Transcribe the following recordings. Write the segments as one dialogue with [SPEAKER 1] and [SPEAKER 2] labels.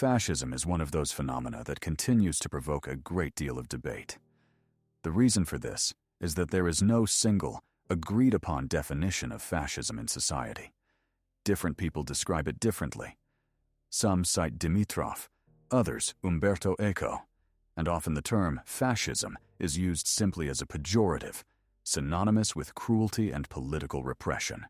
[SPEAKER 1] Fascism is one of those phenomena that continues to provoke a great deal of debate. The reason for this is that there is no single, agreed-upon definition of fascism in society. Different people describe it differently. Some cite Dimitrov, others Umberto Eco, and often the term fascism is used simply as a pejorative, synonymous with cruelty and political repression.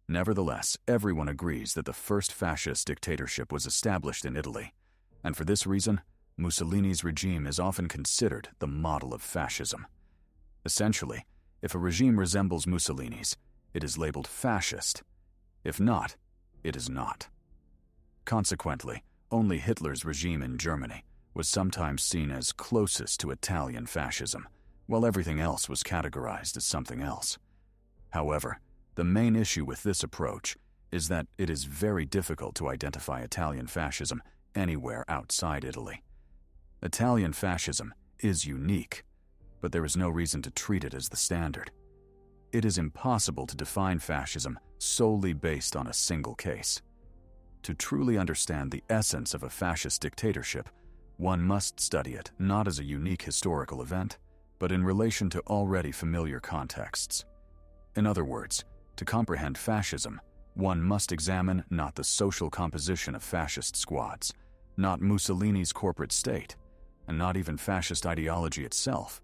[SPEAKER 1] Nevertheless, everyone agrees that the first fascist dictatorship was established in Italy, and for this reason, Mussolini's regime is often considered the model of fascism. Essentially, if a regime resembles Mussolini's, it is labeled fascist. If not, it is not. Consequently, only Hitler's regime in Germany was sometimes seen as closest to Italian fascism, while everything else was categorized as something else. However, the main issue with this approach is that it is very difficult to identify Italian fascism anywhere outside Italy. Italian fascism is unique, but there is no reason to treat it as the standard. It is impossible to define fascism solely based on a single case. To truly understand the essence of a fascist dictatorship, one must study it not as a unique historical event, but in relation to already familiar contexts. In other words, to comprehend fascism, one must examine not the social composition of fascist squads, not Mussolini's corporate state, and not even fascist ideology itself,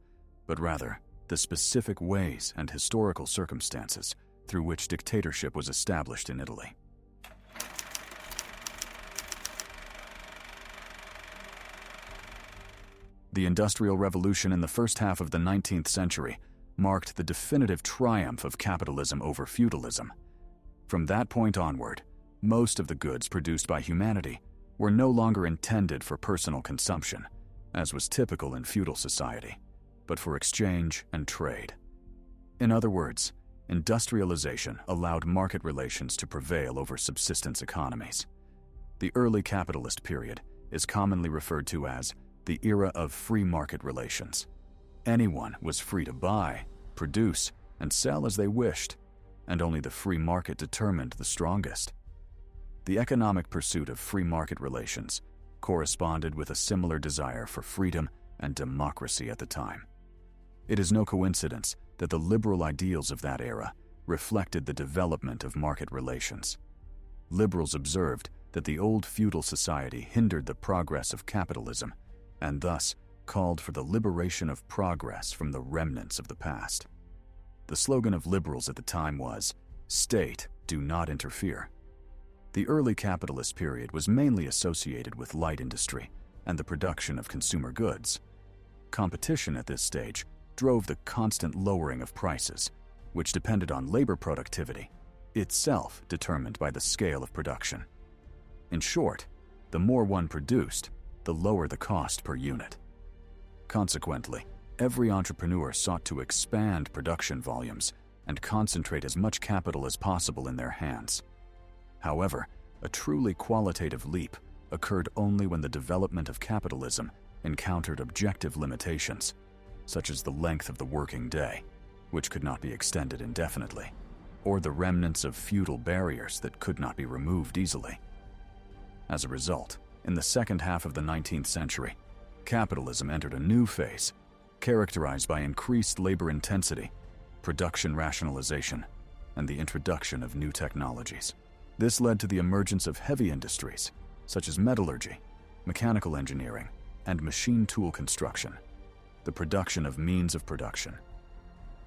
[SPEAKER 1] but rather the specific ways and historical circumstances through which dictatorship was established in Italy. The Industrial Revolution in the first half of the 19th century marked the definitive triumph of capitalism over feudalism. From that point onward, most of the goods produced by humanity were no longer intended for personal consumption, as was typical in feudal society, but for exchange and trade. In other words, industrialization allowed market relations to prevail over subsistence economies. The early capitalist period is commonly referred to as the era of free market relations. Anyone was free to buy, produce, and sell as they wished, and only the free market determined the strongest. The economic pursuit of free market relations corresponded with a similar desire for freedom and democracy at the time. It is no coincidence that the liberal ideals of that era reflected the development of market relations. Liberals observed that the old feudal society hindered the progress of capitalism, and thus called for the liberation of progress from the remnants of the past. The slogan of liberals at the time was, "State, do not interfere." The early capitalist period was mainly associated with light industry and the production of consumer goods. Competition at this stage drove the constant lowering of prices, which depended on labor productivity, itself determined by the scale of production. In short, the more one produced, the lower the cost per unit. Consequently, every entrepreneur sought to expand production volumes and concentrate as much capital as possible in their hands. However, a truly qualitative leap occurred only when the development of capitalism encountered objective limitations, such as the length of the working day, which could not be extended indefinitely, or the remnants of feudal barriers that could not be removed easily. As a result, in the second half of the 19th century, capitalism entered a new phase, characterized by increased labor intensity, production rationalization, and the introduction of new technologies. This led to the emergence of heavy industries, such as metallurgy, mechanical engineering, and machine tool construction, the production of means of production.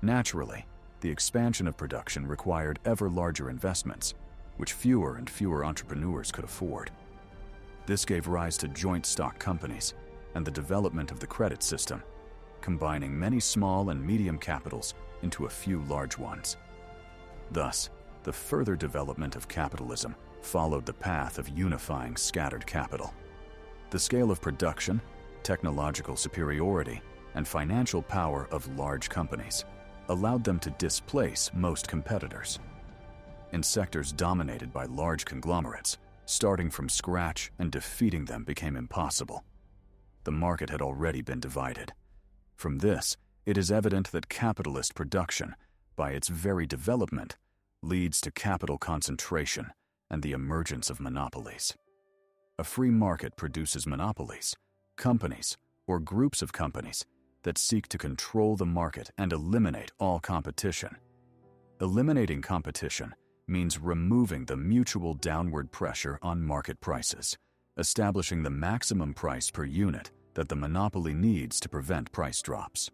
[SPEAKER 1] Naturally, the expansion of production required ever larger investments, which fewer and fewer entrepreneurs could afford. This gave rise to joint stock companies and the development of the credit system, combining many small and medium capitals into a few large ones. Thus, the further development of capitalism followed the path of unifying scattered capital. The scale of production, technological superiority, and financial power of large companies allowed them to displace most competitors. In sectors dominated by large conglomerates, starting from scratch and defeating them became impossible. The market had already been divided. From this, it is evident that capitalist production, by its very development, leads to capital concentration and the emergence of monopolies. A free market produces monopolies, companies, or groups of companies that seek to control the market and eliminate all competition. Eliminating competition means removing the mutual downward pressure on market prices, establishing the maximum price per unit that the monopoly needs to prevent price drops.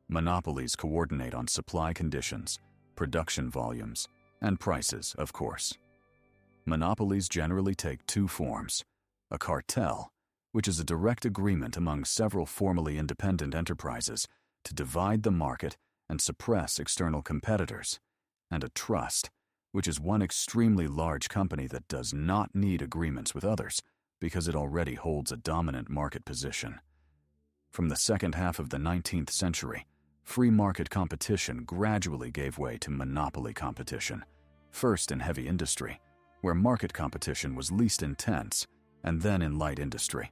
[SPEAKER 1] Monopolies coordinate on supply conditions, production volumes, and prices, of course. Monopolies generally take two forms: a cartel, which is a direct agreement among several formally independent enterprises to divide the market and suppress external competitors, and a trust, which is one extremely large company that does not need agreements with others because it already holds a dominant market position. From the second half of the 19th century, free market competition gradually gave way to monopoly competition, first in heavy industry, where market competition was least intense, and then in light industry.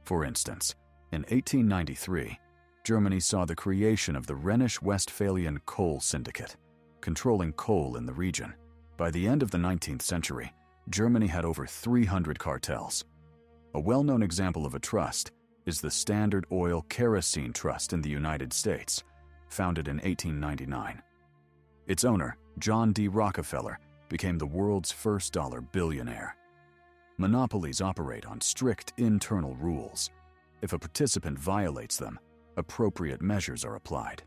[SPEAKER 1] For instance, in 1893, Germany saw the creation of the Rhenish-Westphalian Coal Syndicate, controlling coal in the region. By the end of the 19th century, Germany had over 300 cartels. A well-known example of a trust is the Standard Oil Kerosene Trust in the United States, founded in 1899. Its owner, John D. Rockefeller, became the world's first dollar billionaire. Monopolies operate on strict internal rules. If a participant violates them, appropriate measures are applied.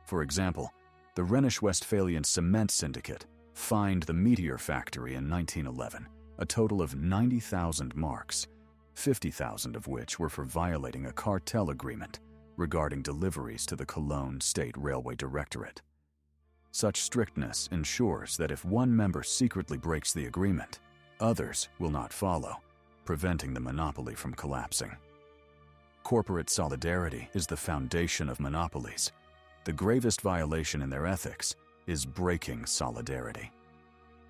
[SPEAKER 1] For example, the Rhenish-Westphalian Cement Syndicate fined the Meteor Factory in 1911 a total of 90,000 marks, 50,000 of which were for violating a cartel agreement regarding deliveries to the Cologne State Railway Directorate. Such strictness ensures that if one member secretly breaks the agreement, others will not follow, preventing the monopoly from collapsing. Corporate solidarity is the foundation of monopolies. The gravest violation in their ethics is breaking solidarity.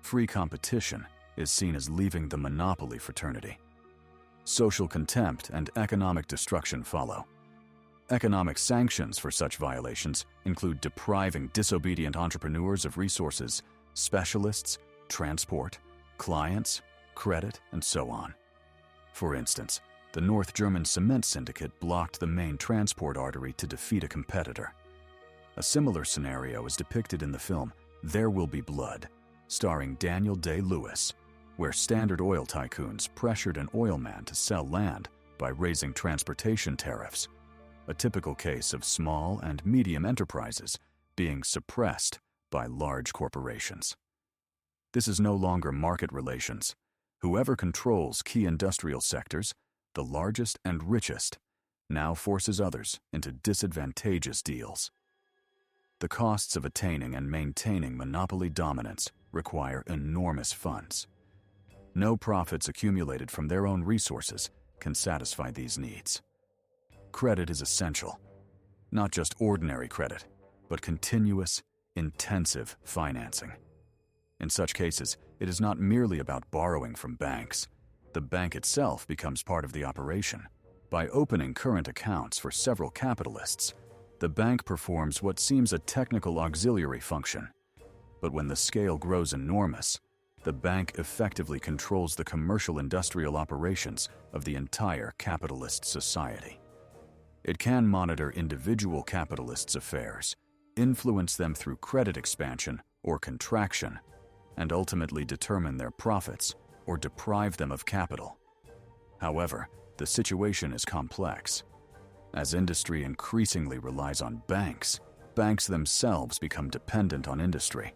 [SPEAKER 1] Free competition is seen as leaving the monopoly fraternity. Social contempt and economic destruction follow. Economic sanctions for such violations include depriving disobedient entrepreneurs of resources, specialists, transport, clients, credit, and so on. For instance, the North German Cement Syndicate blocked the main transport artery to defeat a competitor. A similar scenario is depicted in the film There Will Be Blood, starring Daniel Day-Lewis, where Standard Oil tycoons pressured an oilman to sell land by raising transportation tariffs, a typical case of small and medium enterprises being suppressed by large corporations. This is no longer market relations. Whoever controls key industrial sectors, the largest and richest, now forces others into disadvantageous deals. The costs of attaining and maintaining monopoly dominance require enormous funds. No profits accumulated from their own resources can satisfy these needs. Credit is essential. Not just ordinary credit, but continuous, intensive financing. In such cases, it is not merely about borrowing from banks. The bank itself becomes part of the operation. By opening current accounts for several capitalists, the bank performs what seems a technical auxiliary function. But when the scale grows enormous, the bank effectively controls the commercial industrial operations of the entire capitalist society. It can monitor individual capitalists' affairs, influence them through credit expansion or contraction, and ultimately determine their profits or deprive them of capital. However, the situation is complex. As industry increasingly relies on banks, banks themselves become dependent on industry.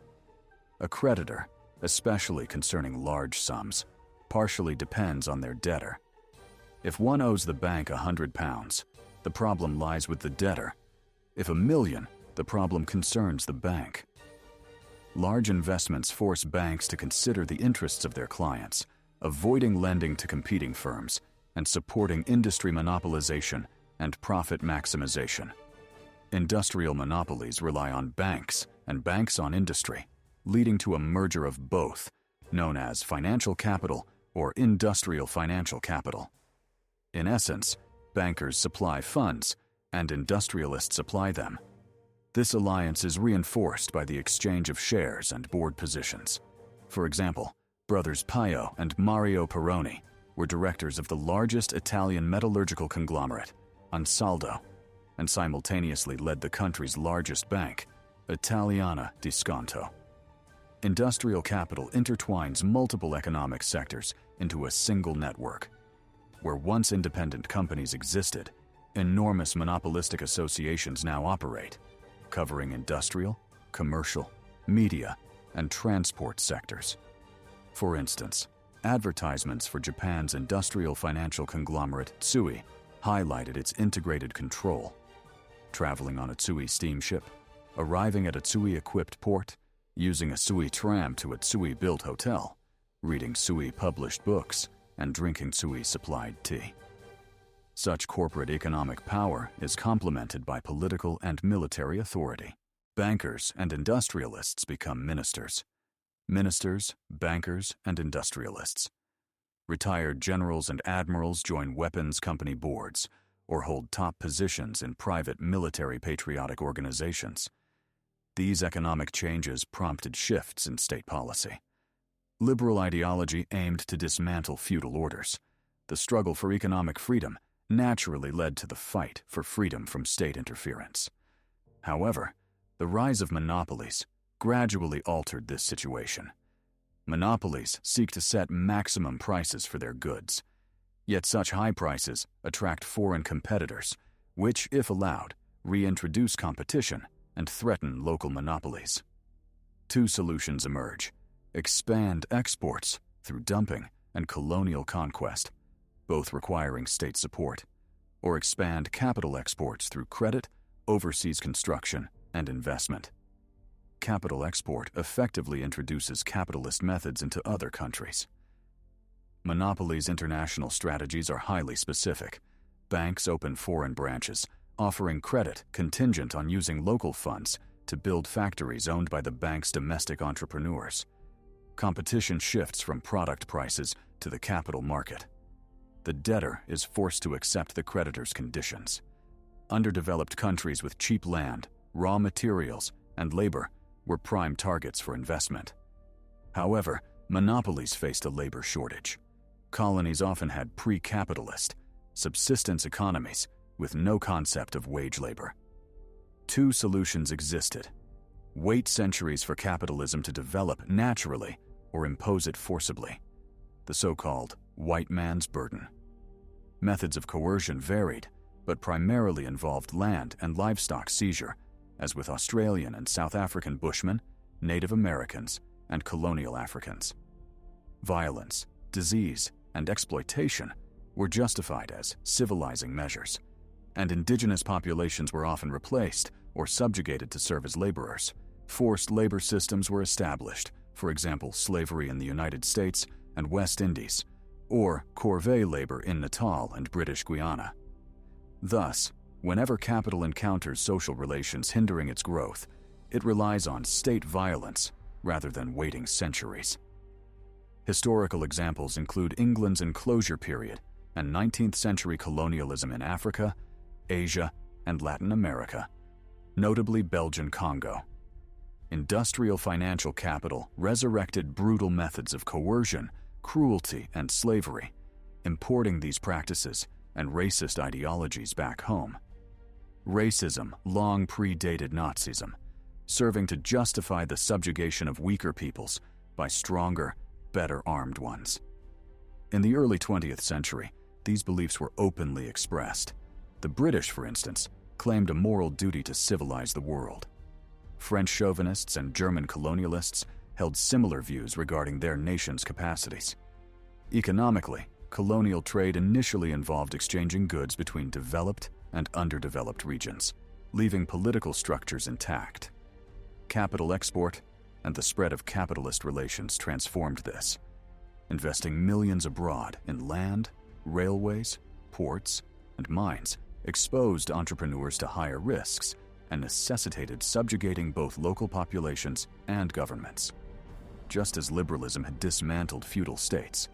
[SPEAKER 1] A creditor, especially concerning large sums, partially depends on their debtor. If one owes the bank £100, the problem lies with the debtor. If £1 million, the problem concerns the bank. Large investments force banks to consider the interests of their clients, avoiding lending to competing firms, and supporting industry monopolization and profit maximization. Industrial monopolies rely on banks and banks on industry, leading to a merger of both, known as financial capital or industrial financial capital. In essence, bankers supply funds and industrialists supply them. This alliance is reinforced by the exchange of shares and board positions. For example, brothers Paio and Mario Perroni, were directors of the largest Italian metallurgical conglomerate, Ansaldo, and simultaneously led the country's largest bank, Italiana di Sconto. Industrial capital intertwines multiple economic sectors into a single network. Where once independent companies existed, enormous monopolistic associations now operate, covering industrial, commercial, media, and transport sectors. For instance, advertisements for Japan's industrial financial conglomerate Tsui highlighted its integrated control. Traveling on a Tsui steamship, arriving at a Tsui-equipped port, using a Tsui tram to a Tsui-built hotel, reading Tsui-published books, and drinking Tsui-supplied tea. Such corporate economic power is complemented by political and military authority. Bankers and industrialists become ministers. Ministers, bankers, and industrialists. Retired generals and admirals join weapons company boards or hold top positions in private military patriotic organizations. These economic changes prompted shifts in state policy. Liberal ideology aimed to dismantle feudal orders. The struggle for economic freedom naturally led to the fight for freedom from state interference. However, the rise of monopolies gradually altered this situation. Monopolies seek to set maximum prices for their goods. Yet such high prices attract foreign competitors, which, if allowed, reintroduce competition and threaten local monopolies. Two solutions emerge: expand exports through dumping and colonial conquest, both requiring state support, or expand capital exports through credit, overseas construction, and investment. Capital export effectively introduces capitalist methods into other countries. Monopolies' international strategies are highly specific. Banks open foreign branches, offering credit contingent on using local funds to build factories owned by the bank's domestic entrepreneurs. Competition shifts from product prices to the capital market. The debtor is forced to accept the creditor's conditions. Underdeveloped countries with cheap land, raw materials, and labor were prime targets for investment. However, monopolies faced a labor shortage. Colonies often had pre-capitalist, subsistence economies with no concept of wage labor. Two solutions existed: wait centuries for capitalism to develop naturally or impose it forcibly, the so-called white man's burden. Methods of coercion varied, but primarily involved land and livestock seizure, as with Australian and South African Bushmen, Native Americans, and colonial Africans. Violence, disease, and exploitation were justified as civilizing measures, and indigenous populations were often replaced or subjugated to serve as laborers. Forced labor systems were established, for example, slavery in the United States and West Indies, or corvée labor in Natal and British Guiana. Thus, whenever capital encounters social relations hindering its growth, it relies on state violence rather than waiting centuries. Historical examples include England's enclosure period and 19th century colonialism in Africa, Asia, and Latin America, notably Belgian Congo. Industrial financial capital resurrected brutal methods of coercion, cruelty, and slavery, importing these practices and racist ideologies back home. Racism long predated Nazism, serving to justify the subjugation of weaker peoples by stronger, better armed ones. In the early 20th century, these beliefs were openly expressed. The British, for instance, claimed a moral duty to civilize the world. French chauvinists and German colonialists held similar views regarding their nation's capacities. Economically, colonial trade initially involved exchanging goods between developed and underdeveloped regions, leaving political structures intact. Capital export and the spread of capitalist relations transformed this, investing millions abroad in land, railways, ports, and mines exposed entrepreneurs to higher risks and necessitated subjugating both local populations and governments. Just as liberalism had dismantled feudal states,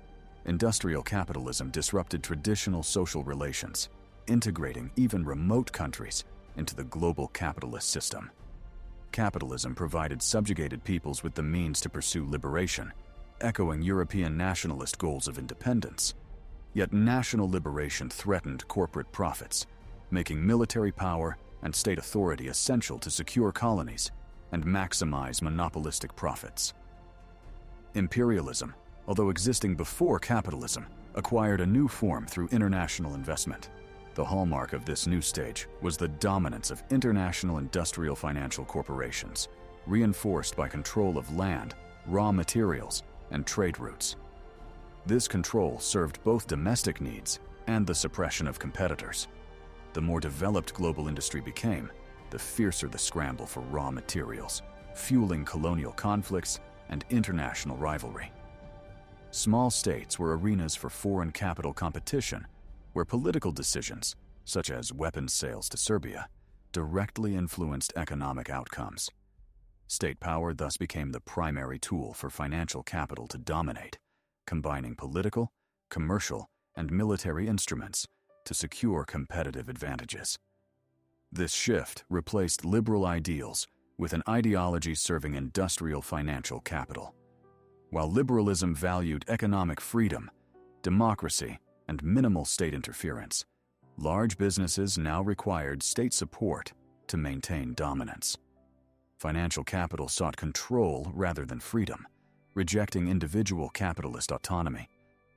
[SPEAKER 1] industrial capitalism disrupted traditional social relations, integrating even remote countries into the global capitalist system. Capitalism provided subjugated peoples with the means to pursue liberation, echoing European nationalist goals of independence. Yet national liberation threatened corporate profits, making military power and state authority essential to secure colonies and maximize monopolistic profits. Imperialism, although existing before capitalism, acquired a new form through international investment. The hallmark of this new stage was the dominance of international industrial financial corporations, reinforced by control of land, raw materials, and trade routes. This control served both domestic needs and the suppression of competitors. The more developed global industry became, the fiercer the scramble for raw materials, fueling colonial conflicts and international rivalry. Small states were arenas for foreign capital competition, where political decisions, such as weapons sales to Serbia, directly influenced economic outcomes. State power thus became the primary tool for financial capital to dominate, combining political, commercial, and military instruments to secure competitive advantages. This shift replaced liberal ideals with an ideology serving industrial financial capital. While liberalism valued economic freedom, democracy, and minimal state interference, large businesses now required state support to maintain dominance. Financial capital sought control rather than freedom, rejecting individual capitalist autonomy,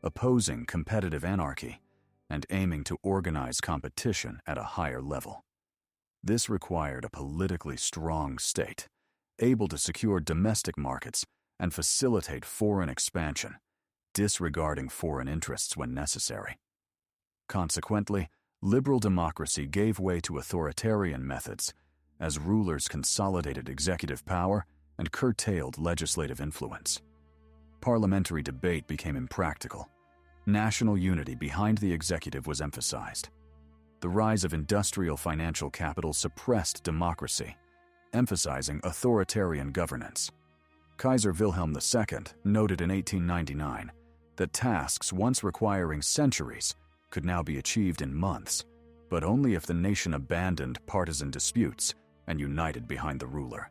[SPEAKER 1] opposing competitive anarchy, and aiming to organize competition at a higher level. This required a politically strong state, able to secure domestic markets and facilitate foreign expansion, disregarding foreign interests when necessary. Consequently, liberal democracy gave way to authoritarian methods as rulers consolidated executive power and curtailed legislative influence. Parliamentary debate became impractical. National unity behind the executive was emphasized. The rise of industrial financial capital suppressed democracy, emphasizing authoritarian governance. Kaiser Wilhelm II noted in 1899 that tasks once requiring centuries could now be achieved in months, but only if the nation abandoned partisan disputes and united behind the ruler.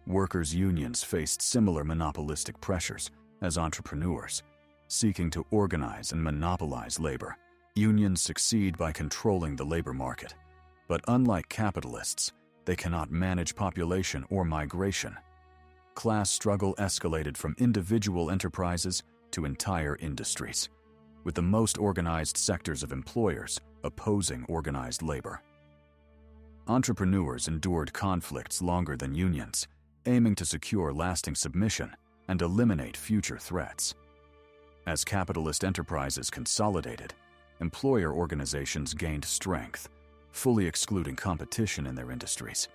[SPEAKER 1] Workers' unions faced similar monopolistic pressures as entrepreneurs, seeking to organize and monopolize labor. Unions succeed by controlling the labor market, but unlike capitalists, they cannot manage population or migration. Class struggle escalated from individual enterprises to entire industries, with the most organized sectors of employers opposing organized labor. Entrepreneurs endured conflicts longer than unions, aiming to secure lasting submission and eliminate future threats. As capitalist enterprises consolidated, employer organizations gained strength, fully excluding competition in their industries,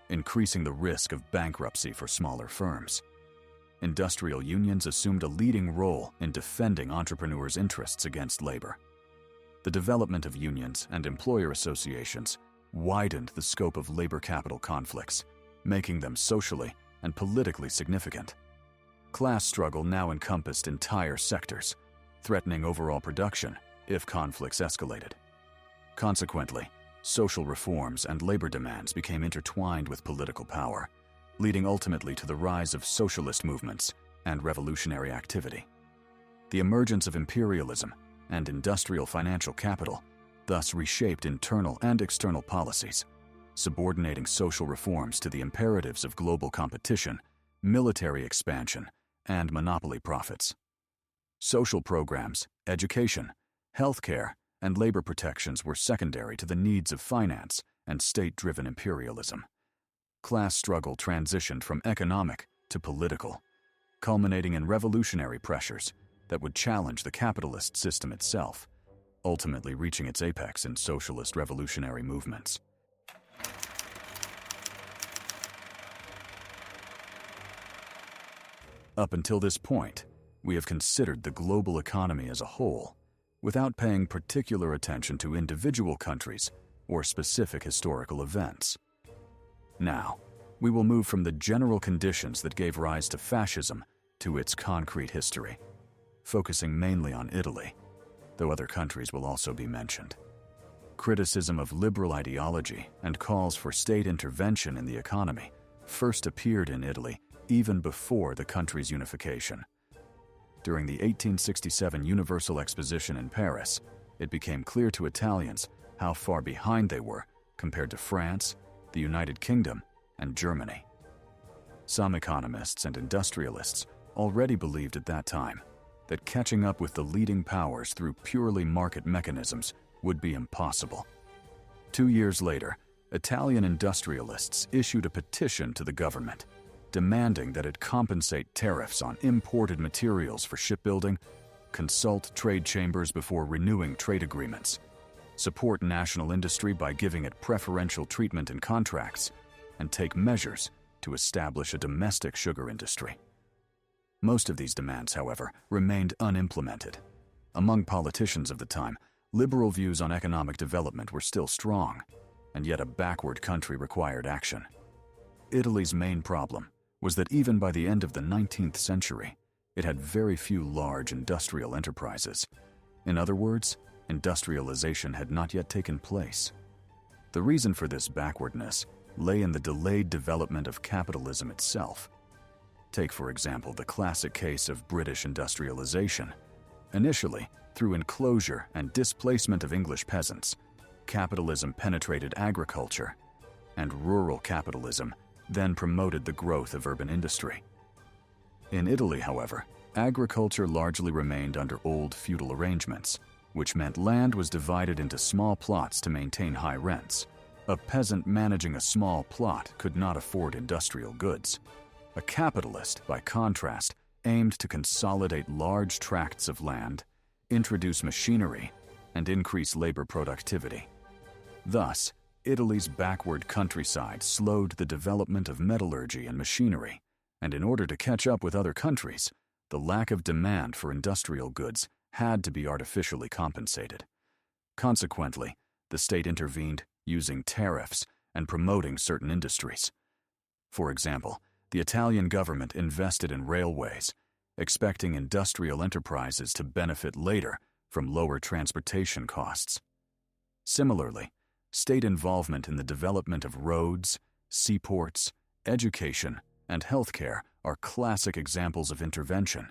[SPEAKER 1] increasing the risk of bankruptcy for smaller firms. Industrial unions assumed a leading role in defending entrepreneurs' interests against labor. The development of unions and employer associations widened the scope of labor capital conflicts, making them socially and politically significant. Class struggle now encompassed entire sectors, threatening overall production if conflicts escalated. Consequently, social reforms and labor demands became intertwined with political power, leading ultimately to the rise of socialist movements and revolutionary activity. The emergence of imperialism and industrial financial capital thus reshaped internal and external policies, subordinating social reforms to the imperatives of global competition, military expansion, and monopoly profits. Social programs, education, healthcare, and labor protections were secondary to the needs of finance and state-driven imperialism. Class struggle transitioned from economic to political, culminating in revolutionary pressures that would challenge the capitalist system itself, ultimately reaching its apex in socialist revolutionary movements. Up until this point, we have considered the global economy as a whole, without paying particular attention to individual countries or specific historical events. Now, we will move from the general conditions that gave rise to fascism to its concrete history, focusing mainly on Italy, though other countries will also be mentioned. Criticism of liberal ideology and calls for state intervention in the economy first appeared in Italy even before the country's unification. During the 1867 Universal Exposition in Paris, it became clear to Italians how far behind they were compared to France, the United Kingdom, and Germany. Some economists and industrialists already believed at that time that catching up with the leading powers through purely market mechanisms would be impossible. 2 years later, Italian industrialists issued a petition to the government, demanding that it compensate tariffs on imported materials for shipbuilding, consult trade chambers before renewing trade agreements, support national industry by giving it preferential treatment in contracts, and take measures to establish a domestic sugar industry. Most of these demands, however, remained unimplemented. Among politicians of the time, liberal views on economic development were still strong, and yet a backward country required action. Italy's main problem was that even by the end of the 19th century, it had very few large industrial enterprises. In other words, industrialization had not yet taken place. The reason for this backwardness lay in the delayed development of capitalism itself. Take, for example, the classic case of British industrialization. Initially, through enclosure and displacement of English peasants, capitalism penetrated agriculture, and rural capitalism then promoted the growth of urban industry. In Italy, however, agriculture largely remained under old feudal arrangements, which meant land was divided into small plots to maintain high rents. A peasant managing a small plot could not afford industrial goods. A capitalist, by contrast, aimed to consolidate large tracts of land, introduce machinery, and increase labor productivity. Thus, Italy's backward countryside slowed the development of metallurgy and machinery, and in order to catch up with other countries, the lack of demand for industrial goods had to be artificially compensated. Consequently, the state intervened using tariffs and promoting certain industries. For example, the Italian government invested in railways, expecting industrial enterprises to benefit later from lower transportation costs. Similarly, state involvement in the development of roads, seaports, education, and healthcare are classic examples of intervention,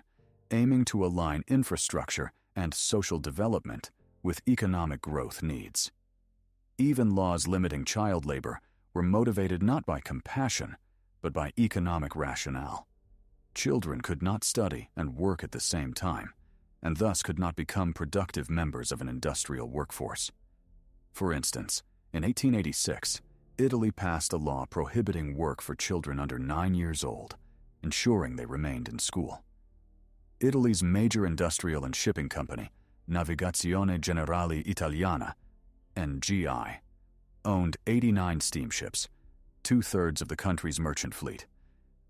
[SPEAKER 1] aiming to align infrastructure and social development with economic growth needs. Even laws limiting child labor were motivated not by compassion, but by economic rationale. Children could not study and work at the same time, and thus could not become productive members of an industrial workforce. For instance, in 1886, Italy passed a law prohibiting work for children under 9 years old, ensuring they remained in school. Italy's major industrial and shipping company, Navigazione Generale Italiana, NGI, owned 89 steamships, 2/3 of the country's merchant fleet,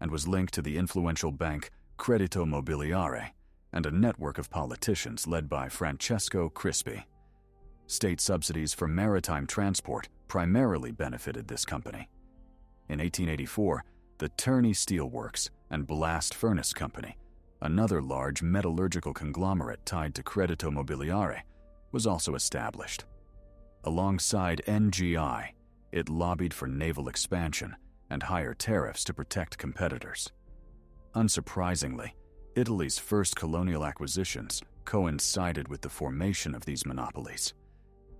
[SPEAKER 1] and was linked to the influential bank Credito Mobiliare and a network of politicians led by Francesco Crispi. State subsidies for maritime transport primarily benefited this company. In 1884, the Terni Steel Works and Blast Furnace Company, another large metallurgical conglomerate tied to Credito Mobiliare, was also established. Alongside NGI, it lobbied for naval expansion and higher tariffs to protect competitors. Unsurprisingly, Italy's first colonial acquisitions coincided with the formation of these monopolies.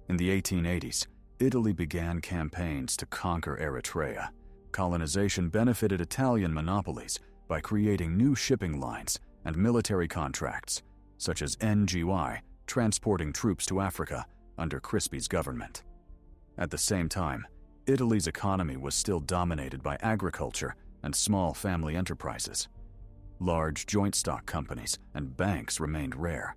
[SPEAKER 1] In the 1880s, Italy began campaigns to conquer Eritrea. Colonization benefited Italian monopolies by creating new shipping lines and military contracts, such as NGY transporting troops to Africa under Crispi's government. At the same time, Italy's economy was still dominated by agriculture and small family enterprises. Large joint stock companies and banks remained rare.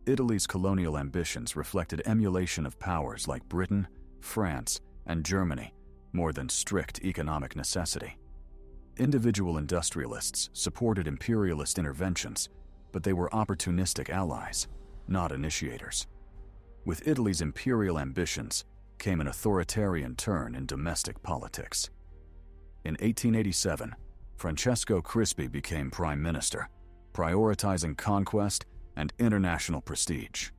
[SPEAKER 1] Italy's colonial ambitions reflected emulation of powers like Britain, France, and Germany more than strict economic necessity. Individual industrialists supported imperialist interventions, but they were opportunistic allies, not initiators. With Italy's imperial ambitions came an authoritarian turn in domestic politics. In 1887, Francesco Crispi became prime minister, prioritizing conquest and international prestige.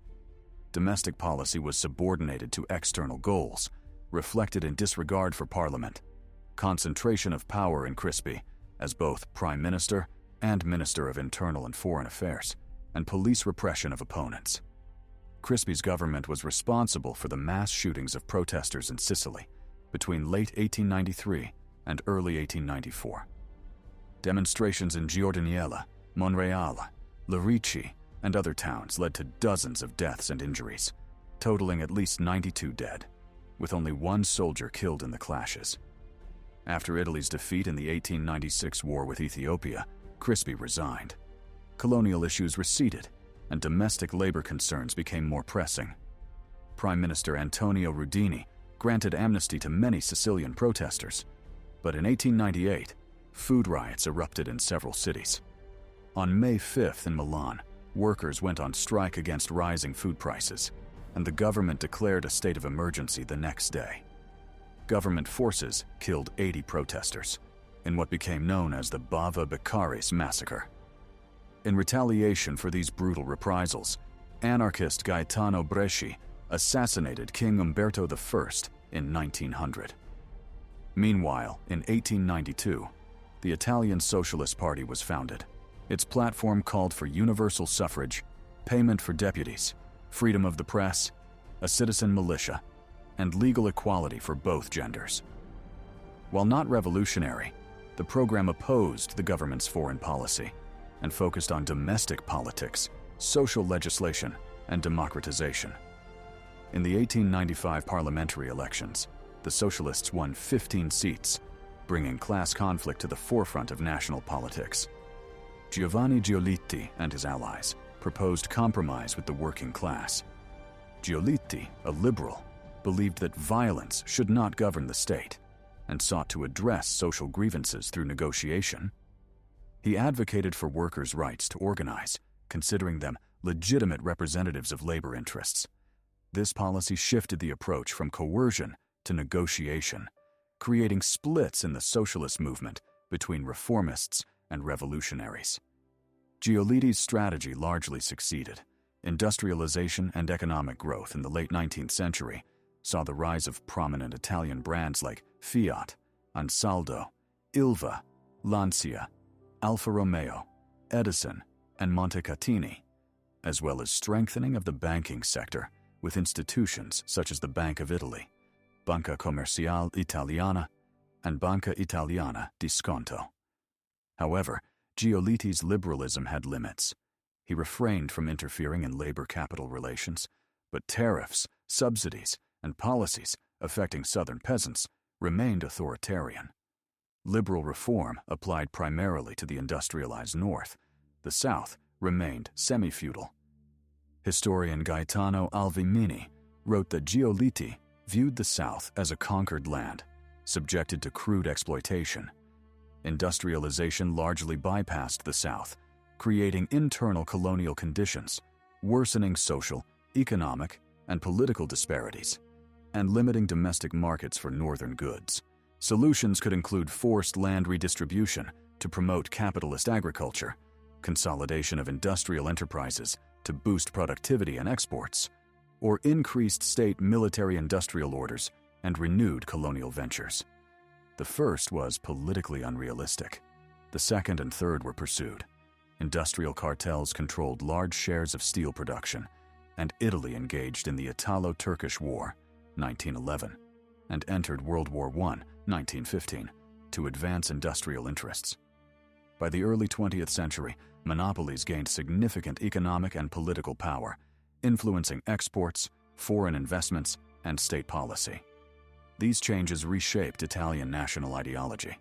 [SPEAKER 1] Domestic policy was subordinated to external goals, reflected in disregard for parliament, concentration of power in Crispi as both prime minister and minister of internal and foreign affairs, and police repression of opponents. Crispi's government was responsible for the mass shootings of protesters in Sicily between late 1893 and early 1894. Demonstrations in Giordaniella, Monreale, Lerici, and other towns led to dozens of deaths and injuries, totaling at least 92 dead, with only one soldier killed in the clashes. After Italy's defeat in the 1896 war with Ethiopia, Crispi resigned. Colonial issues receded, and domestic labor concerns became more pressing. Prime Minister Antonio Rudini granted amnesty to many Sicilian protesters, but in 1898, food riots erupted in several cities. On May 5th in Milan, workers went on strike against rising food prices, and the government declared a state of emergency the next day. Government forces killed 80 protesters in what became known as the Bava Beccaris massacre. In retaliation for these brutal reprisals, anarchist Gaetano Bresci assassinated King Umberto I in 1900. Meanwhile, in 1892, the Italian Socialist Party was founded. Its platform called for universal suffrage, payment for deputies, freedom of the press, a citizen militia, and legal equality for both genders. While not revolutionary, the program opposed the government's foreign policy and focused on domestic politics, social legislation, and democratization. In the 1895 parliamentary elections, the Socialists won 15 seats, bringing class conflict to the forefront of national politics. Giovanni Giolitti and his allies proposed compromise with the working class. Giolitti, a liberal, believed that violence should not govern the state and sought to address social grievances through negotiation. He advocated for workers' rights to organize, considering them legitimate representatives of labor interests. This policy shifted the approach from coercion to negotiation, creating splits in the socialist movement between reformists and revolutionaries. Giolitti's strategy largely succeeded. Industrialization and economic growth in the late 19th century saw the rise of prominent Italian brands like Fiat, Ansaldo, Ilva, Lancia, Alfa Romeo, Edison, and Montecatini, as well as strengthening of the banking sector with institutions such as the Bank of Italy, Banca Commerciale Italiana, and Banca Italiana di Sconto. However, Giolitti's liberalism had limits. He refrained from interfering in labor-capital relations, but tariffs, subsidies, and policies affecting Southern peasants remained authoritarian. Liberal reform applied primarily to the industrialized North. The South remained semi-feudal. Historian Gaetano Alvimini wrote that Giolitti viewed the South as a conquered land, subjected to crude exploitation. Industrialization largely bypassed the South, creating internal colonial conditions, worsening social, economic, and political disparities, and limiting domestic markets for northern goods. Solutions could include forced land redistribution to promote capitalist agriculture, consolidation of industrial enterprises to boost productivity and exports, or increased state military-industrial orders and renewed colonial ventures. The first was politically unrealistic. The second and third were pursued. Industrial cartels controlled large shares of steel production, and Italy engaged in the Italo-Turkish War, 1911, and entered World War I, 1915, to advance industrial interests. By the early 20th century, monopolies gained significant economic and political power, influencing exports, foreign investments, and state policy. These changes reshaped Italian national ideology.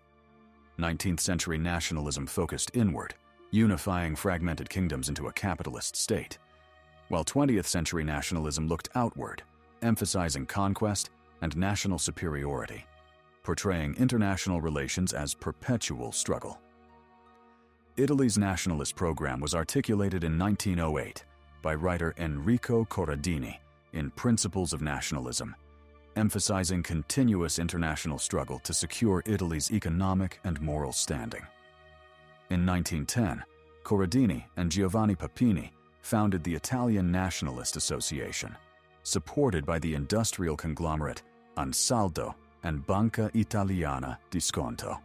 [SPEAKER 1] 19th century nationalism focused inward, unifying fragmented kingdoms into a capitalist state, while 20th century nationalism looked outward, emphasizing conquest and national superiority, portraying international relations as perpetual struggle. Italy's nationalist program was articulated in 1908 by writer Enrico Corradini in Principles of Nationalism, emphasizing continuous international struggle to secure Italy's economic and moral standing. In 1910, Corradini and Giovanni Papini founded the Italian Nationalist Association, supported by the industrial conglomerate Ansaldo and Banca Italiana di Sconto.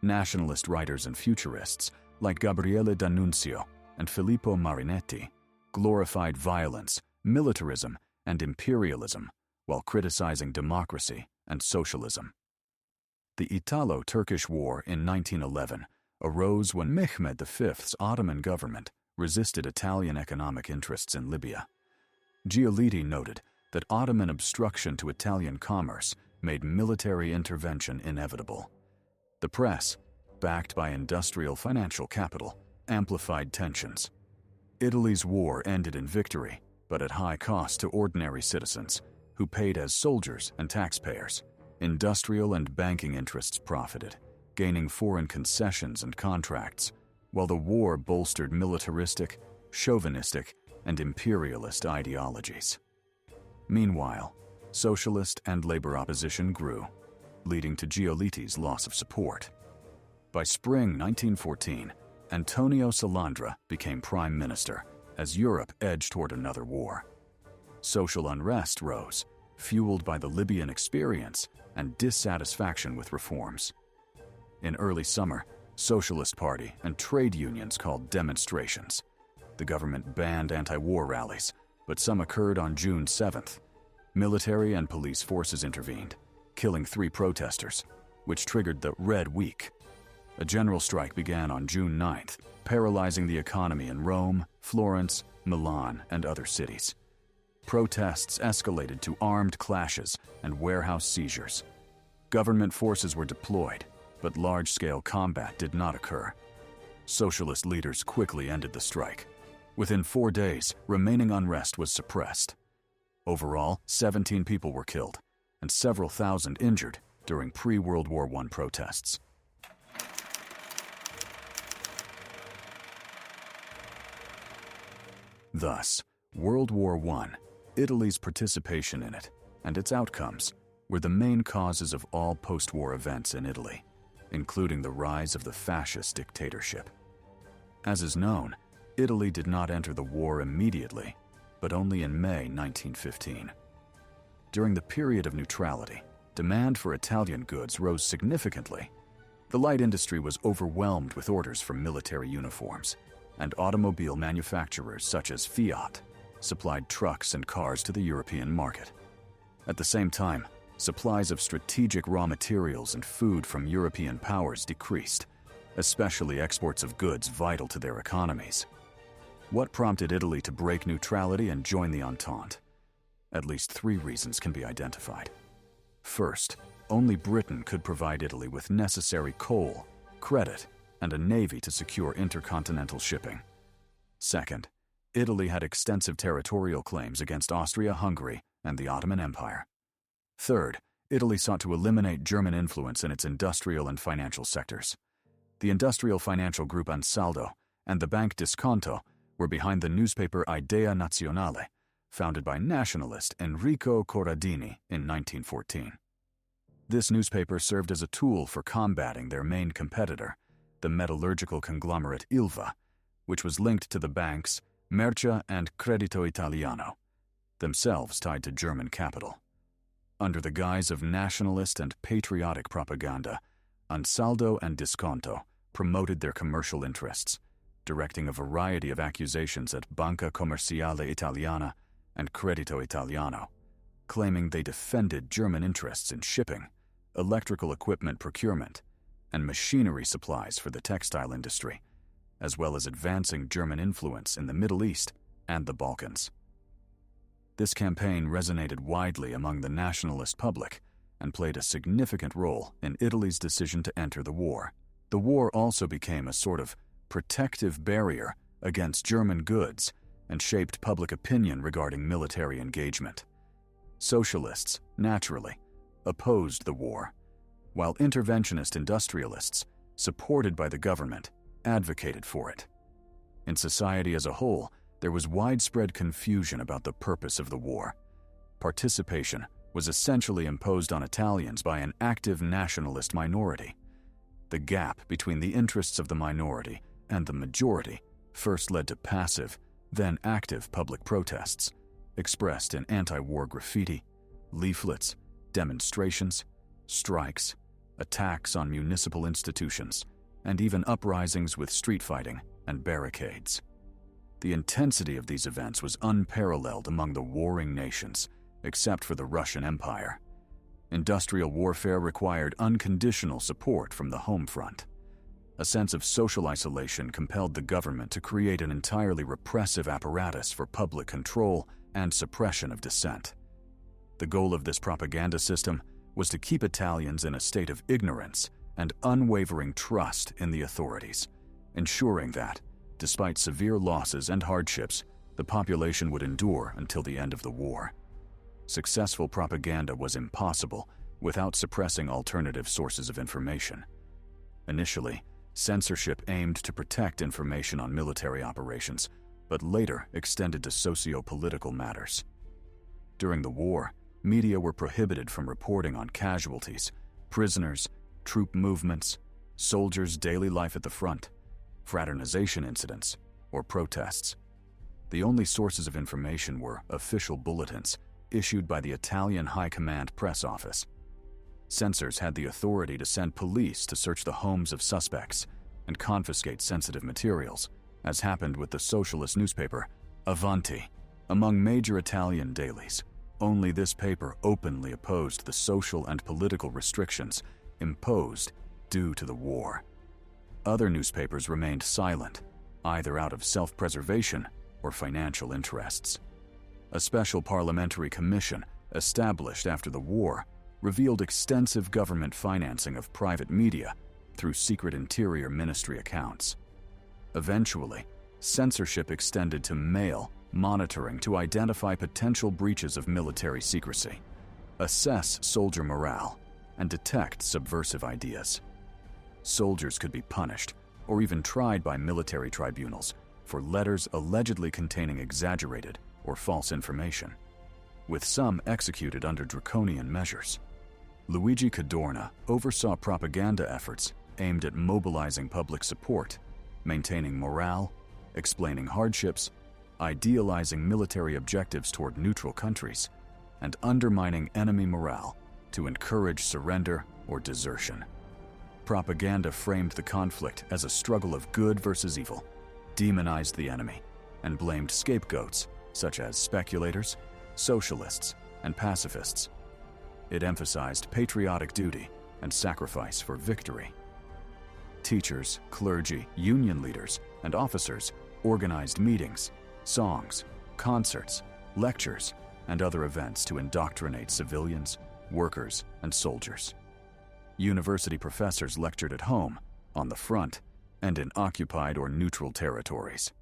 [SPEAKER 1] Nationalist writers and futurists like Gabriele D'Annunzio and Filippo Marinetti glorified violence, militarism, and imperialism while criticizing democracy and socialism. The Italo-Turkish War in 1911 arose when Mehmed V's Ottoman government resisted Italian economic interests in Libya. Giolitti noted that Ottoman obstruction to Italian commerce made military intervention inevitable. The press, backed by industrial financial capital, amplified tensions. Italy's war ended in victory, but at high cost to ordinary citizens, who paid as soldiers and taxpayers. Industrial and banking interests profited, gaining foreign concessions and contracts, while the war bolstered militaristic, chauvinistic, and imperialist ideologies. Meanwhile, socialist and labor opposition grew, leading to Giolitti's loss of support. By spring 1914, Antonio Salandra became prime minister as Europe edged toward another war. Social unrest rose, fueled by the Libyan experience and dissatisfaction with reforms. In early summer, Socialist Party and trade unions called demonstrations. The government banned anti-war rallies, but some occurred on June 7th. Military and police forces intervened, killing 3 protesters, which triggered the Red Week. A general strike began on June 9th, paralyzing the economy in Rome, Florence, Milan, and other cities. Protests escalated to armed clashes and warehouse seizures. Government forces were deployed, but large-scale combat did not occur. Socialist leaders quickly ended the strike. Within 4 days, remaining unrest was suppressed. Overall, 17 people were killed, and several thousand injured during pre-World War I protests. Thus, World War I, Italy's participation in it, and its outcomes were the main causes of all post-war events in Italy, including the rise of the fascist dictatorship. As is known, Italy did not enter the war immediately, but only in May 1915. During the period of neutrality, demand for Italian goods rose significantly. The light industry was overwhelmed with orders for military uniforms, and automobile manufacturers such as Fiat supplied trucks and cars to the European market. At the same time, supplies of strategic raw materials and food from European powers decreased, especially exports of goods vital to their economies. What prompted Italy to break neutrality and join the Entente? At least 3 reasons can be identified. First, only Britain could provide Italy with necessary coal, credit, and a navy to secure intercontinental shipping. Second, Italy had extensive territorial claims against Austria-Hungary and the Ottoman Empire. Third, Italy sought to eliminate German influence in its industrial and financial sectors. The industrial financial group Ansaldo and the bank Disconto were behind the newspaper Idea Nazionale, founded by nationalist Enrico Corradini in 1914. This newspaper served as a tool for combating their main competitor, the metallurgical conglomerate Ilva, which was linked to the banks Mercia and Credito Italiano, themselves tied to German capital. Under the guise of nationalist and patriotic propaganda, Ansaldo and Disconto promoted their commercial interests, directing a variety of accusations at Banca Commerciale Italiana and Credito Italiano, claiming they defended German interests in shipping, electrical equipment procurement, and machinery supplies for the textile industry, as well as advancing German influence in the Middle East and the Balkans. This campaign resonated widely among the nationalist public and played a significant role in Italy's decision to enter the war. The war also became a sort of protective barrier against German goods and shaped public opinion regarding military engagement. Socialists, naturally, opposed the war, while interventionist industrialists, supported by the government, advocated for it. In society as a whole, there was widespread confusion about the purpose of the war. Participation was essentially imposed on Italians by an active nationalist minority. The gap between the interests of the minority and the majority first led to passive, then active public protests, expressed in anti-war graffiti, leaflets, demonstrations, strikes, attacks on municipal institutions, and even uprisings with street fighting and barricades. The intensity of these events was unparalleled among the warring nations, except for the Russian Empire. Industrial warfare required unconditional support from the home front. A sense of social isolation compelled the government to create an entirely repressive apparatus for public control and suppression of dissent. The goal of this propaganda system was to keep Italians in a state of ignorance and unwavering trust in the authorities, ensuring that, despite severe losses and hardships, the population would endure until the end of the war. Successful propaganda was impossible without suppressing alternative sources of information. Initially, censorship aimed to protect information on military operations, but later extended to socio-political matters. During the war, media were prohibited from reporting on casualties, prisoners, troop movements, soldiers' daily life at the front, fraternization incidents, or protests. The only sources of information were official bulletins issued by the Italian High Command Press Office. Censors had the authority to send police to search the homes of suspects and confiscate sensitive materials, as happened with the socialist newspaper Avanti. Among major Italian dailies, only this paper openly opposed the social and political restrictions imposed due to the war. Other newspapers remained silent, either out of self-preservation or financial interests. A special parliamentary commission established after the war revealed extensive government financing of private media through secret Interior Ministry accounts. Eventually, censorship extended to mail monitoring to identify potential breaches of military secrecy, assess soldier morale, and detect subversive ideas. Soldiers could be punished or even tried by military tribunals for letters allegedly containing exaggerated or false information, with some executed under draconian measures. Luigi Cadorna oversaw propaganda efforts aimed at mobilizing public support, maintaining morale, explaining hardships, idealizing military objectives toward neutral countries, and undermining enemy morale to encourage surrender or desertion. Propaganda framed the conflict as a struggle of good versus evil, demonized the enemy, and blamed scapegoats such as speculators, socialists, and pacifists. It emphasized patriotic duty and sacrifice for victory. Teachers, clergy, union leaders, and officers organized meetings, songs, concerts, lectures, and other events to indoctrinate civilians, workers, and soldiers. University professors lectured at home, on the front, and in occupied or neutral territories.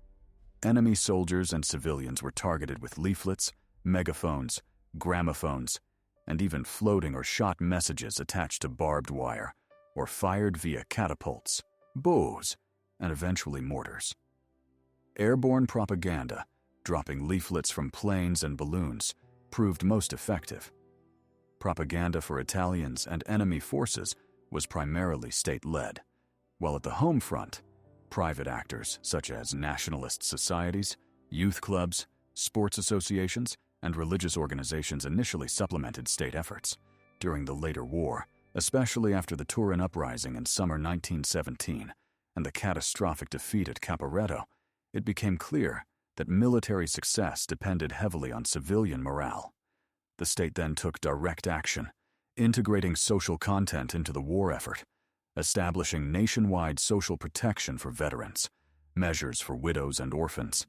[SPEAKER 1] Enemy soldiers and civilians were targeted with leaflets, megaphones, gramophones, and even floating or shot messages attached to barbed wire or fired via catapults, bows, and eventually mortars. Airborne propaganda, dropping leaflets from planes and balloons, proved most effective. Propaganda for Italians and enemy forces was primarily state-led, while at the home front, private actors such as nationalist societies, youth clubs, sports associations, and religious organizations initially supplemented state efforts. During the later war, especially after the Turin Uprising in summer 1917 and the catastrophic defeat at Caporetto, it became clear that military success depended heavily on civilian morale. The state then took direct action, integrating social content into the war effort, establishing nationwide social protection for veterans, measures for widows and orphans,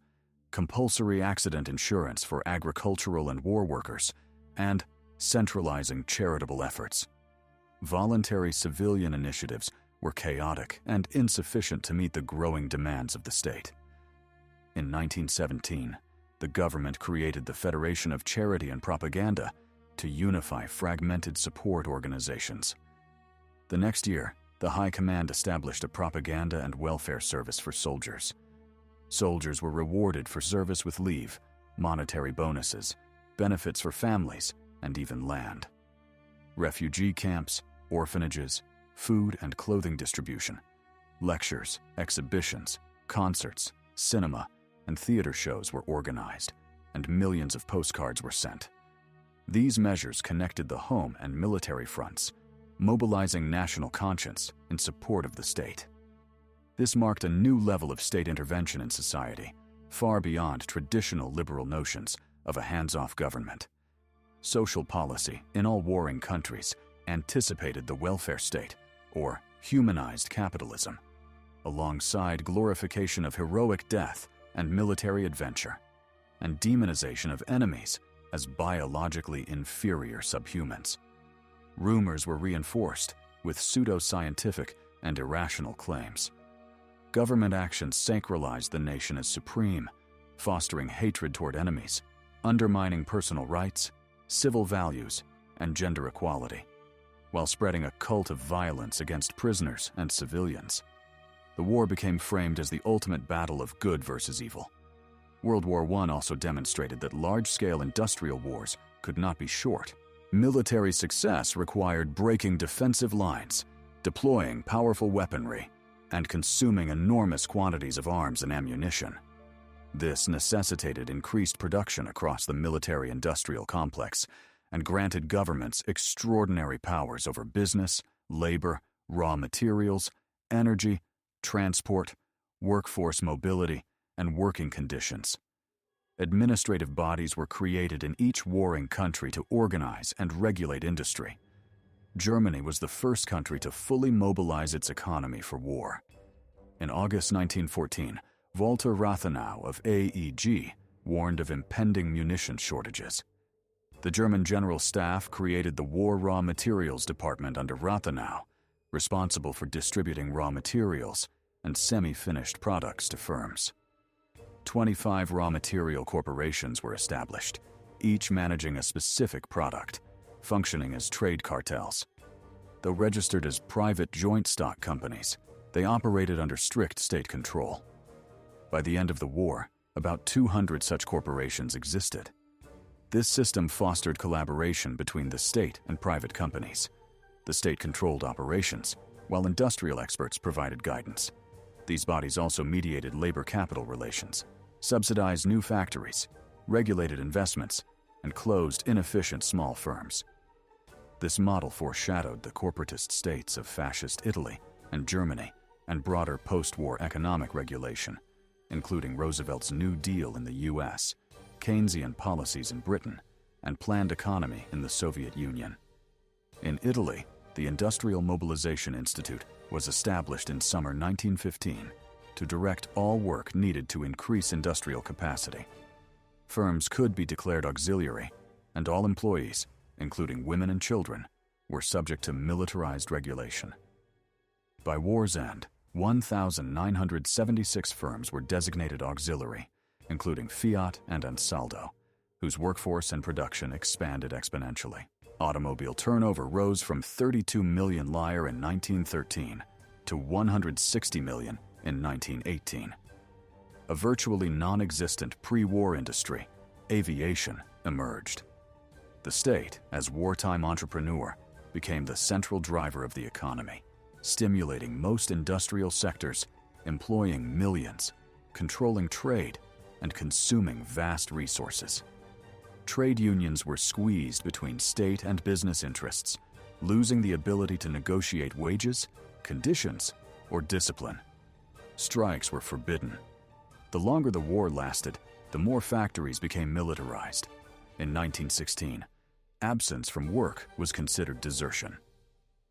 [SPEAKER 1] compulsory accident insurance for agricultural and war workers, and centralizing charitable efforts. Voluntary civilian initiatives were chaotic and insufficient to meet the growing demands of the state. In 1917, the government created the Federation of Charity and Propaganda to unify fragmented support organizations. The next year, the High Command established a propaganda and welfare service for soldiers. Soldiers were rewarded for service with leave, monetary bonuses, benefits for families, and even land. Refugee camps, orphanages, food and clothing distribution, lectures, exhibitions, concerts, cinema, and theater shows were organized, and millions of postcards were sent. These measures connected the home and military fronts, mobilizing national conscience in support of the state. This marked a new level of state intervention in society, far beyond traditional liberal notions of a hands-off government. Social policy in all warring countries anticipated the welfare state, or humanized capitalism, alongside glorification of heroic death and military adventure, and demonization of enemies as biologically inferior subhumans. Rumors were reinforced with pseudo-scientific and irrational claims. Government actions sacralized the nation as supreme, fostering hatred toward enemies, undermining personal rights, civil values, and gender equality, while spreading a cult of violence against prisoners and civilians. The war became framed as the ultimate battle of good versus evil. World War I also demonstrated that large-scale industrial wars could not be short. Military success required breaking defensive lines, deploying powerful weaponry, and consuming enormous quantities of arms and ammunition. This necessitated increased production across the military-industrial complex and granted governments extraordinary powers over business, labor, raw materials, energy, transport, workforce mobility, and working conditions. Administrative bodies were created in each warring country to organize and regulate industry. Germany was the first country to fully mobilize its economy for war. In August 1914, Walter Rathenau of AEG warned of impending munition shortages. The German General Staff created the War Raw Materials Department under Rathenau, responsible for distributing raw materials and semi-finished products to firms. 25 raw material corporations were established, each managing a specific product, functioning as trade cartels. Though registered as private joint stock companies, they operated under strict state control. By the end of the war, about 200 such corporations existed. This system fostered collaboration between the state and private companies. The state controlled operations, while industrial experts provided guidance. These bodies also mediated labor-capital relations, subsidized new factories, regulated investments, and closed inefficient small firms. This model foreshadowed the corporatist states of Fascist Italy and Germany and broader post-war economic regulation, including Roosevelt's New Deal in the U.S., Keynesian policies in Britain, and planned economy in the Soviet Union. In Italy, the Industrial Mobilization Institute was established in summer 1915 to direct all work needed to increase industrial capacity. Firms could be declared auxiliary, and all employees, including women and children, were subject to militarized regulation. By war's end, 1,976 firms were designated auxiliary, including Fiat and Ansaldo, whose workforce and production expanded exponentially. Automobile turnover rose from 32 million lire in 1913 to 160 million in 1918. A virtually non-existent pre-war industry, aviation, emerged. The state, as wartime entrepreneur, became the central driver of the economy, stimulating most industrial sectors, employing millions, controlling trade, and consuming vast resources. Trade unions were squeezed between state and business interests, losing the ability to negotiate wages, conditions, or discipline. Strikes were forbidden. The longer the war lasted, the more factories became militarized. In 1916, absence from work was considered desertion.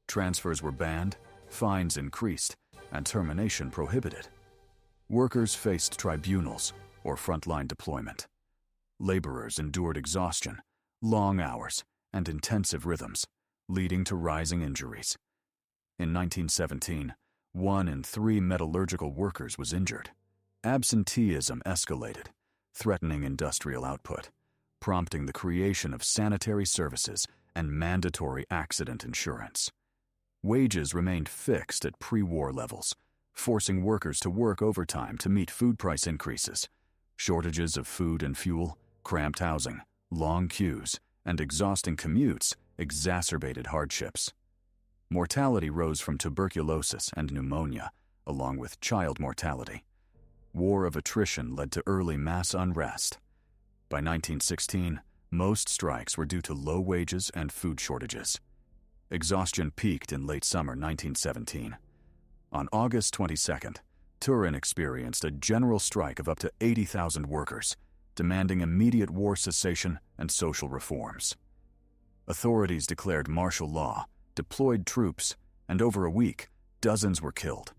[SPEAKER 1] Transfers were banned, fines increased, and termination prohibited. Workers faced tribunals or frontline deployment. Laborers endured exhaustion, long hours, and intensive rhythms, leading to rising injuries. In 1917, 1 in 3 metallurgical workers was injured. Absenteeism escalated, threatening industrial output, prompting the creation of sanitary services and mandatory accident insurance. Wages remained fixed at pre-war levels, forcing workers to work overtime to meet food price increases. Shortages of food and fuel, cramped housing, long queues, and exhausting commutes exacerbated hardships. Mortality rose from tuberculosis and pneumonia, along with child mortality. War of attrition led to early mass unrest. By 1916, most strikes were due to low wages and food shortages. Exhaustion peaked in late summer 1917. On August 22nd, Turin experienced a general strike of up to 80,000 workers, demanding immediate war cessation and social reforms. Authorities declared martial law, deployed troops, and over a week, dozens were killed,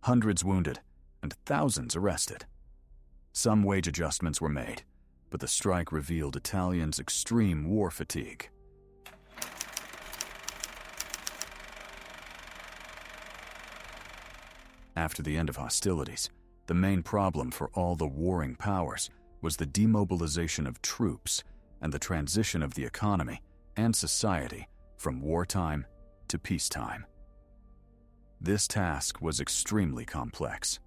[SPEAKER 1] hundreds wounded, and thousands arrested. Some wage adjustments were made, but the strike revealed Italians' extreme war fatigue. After the end of hostilities, the main problem for all the warring powers was the demobilization of troops and the transition of the economy and society from wartime to peacetime. This task was extremely complex.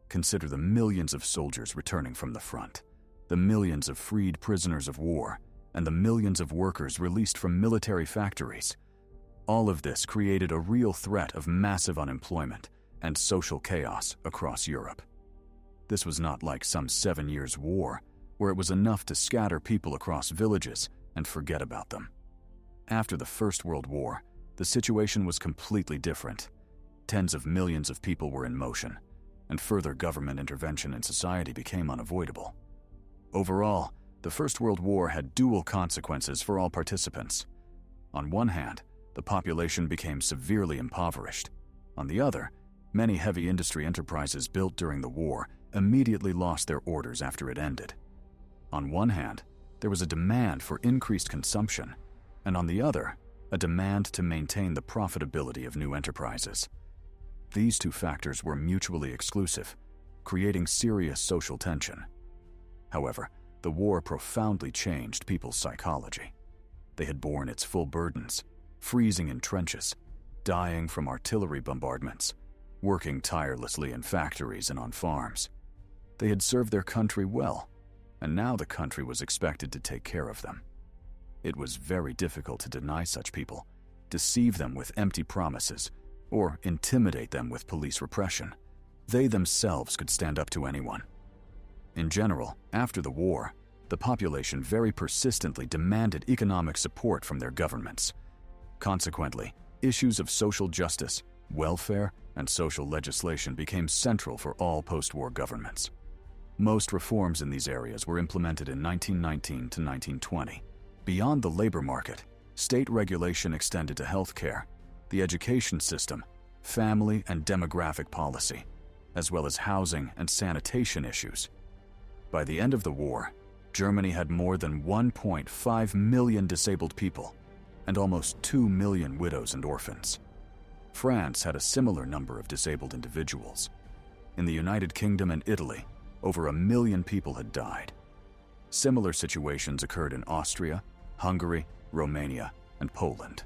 [SPEAKER 1] Consider the millions of soldiers returning from the front, the millions of freed prisoners of war, and the millions of workers released from military factories. All of this created a real threat of massive unemployment and social chaos across Europe. This was not like some 7 years' war, where it was enough to scatter people across villages and forget about them. After the First World War, the situation was completely different. Tens of millions of people were in motion, and further government intervention in society became unavoidable. Overall, the First World War had dual consequences for all participants. On one hand, the population became severely impoverished. On the other, many heavy industry enterprises built during the war immediately lost their orders after it ended. On one hand, there was a demand for increased consumption, and on the other, a demand to maintain the profitability of new enterprises. These two factors were mutually exclusive, creating serious social tension. However, the war profoundly changed people's psychology. They had borne its full burdens, freezing in trenches, dying from artillery bombardments, working tirelessly in factories and on farms. They had served their country well, and now the country was expected to take care of them. It was very difficult to deny such people, deceive them with empty promises, or intimidate them with police repression. They themselves could stand up to anyone. In general, after the war, the population very persistently demanded economic support from their governments. Consequently, issues of social justice, welfare, and social legislation became central for all post-war governments. Most reforms in these areas were implemented in 1919 to 1920. Beyond the labor market, state regulation extended to healthcare, the education system, family and demographic policy, as well as housing and sanitation issues. By the end of the war, Germany had more than 1.5 million disabled people and almost 2 million widows and orphans. France had a similar number of disabled individuals. In the United Kingdom and Italy, over 1 million people had died. Similar situations occurred in Austria, Hungary, Romania, and Poland.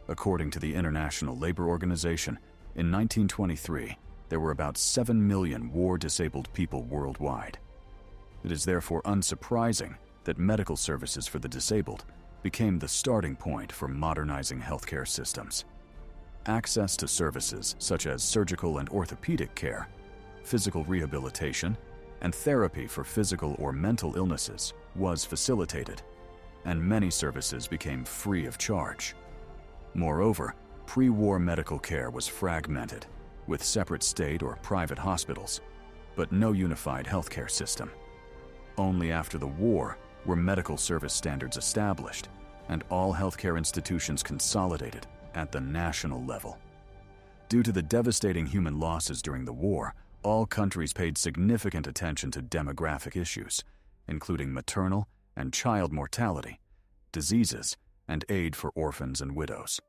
[SPEAKER 1] According to the International Labor Organization, in 1923, there were about 7 million war-disabled people worldwide. It is therefore unsurprising that medical services for the disabled became the starting point for modernizing healthcare systems. Access to services such as surgical and orthopedic care, physical rehabilitation, and therapy for physical or mental illnesses was facilitated, and many services became free of charge. Moreover, pre-war medical care was fragmented, with separate state or private hospitals, but no unified healthcare system. Only after the war were medical service standards established, and all healthcare institutions consolidated at the national level. Due to the devastating human losses during the war, all countries paid significant attention to demographic issues, including maternal and child mortality, diseases, and aid for orphans and widows.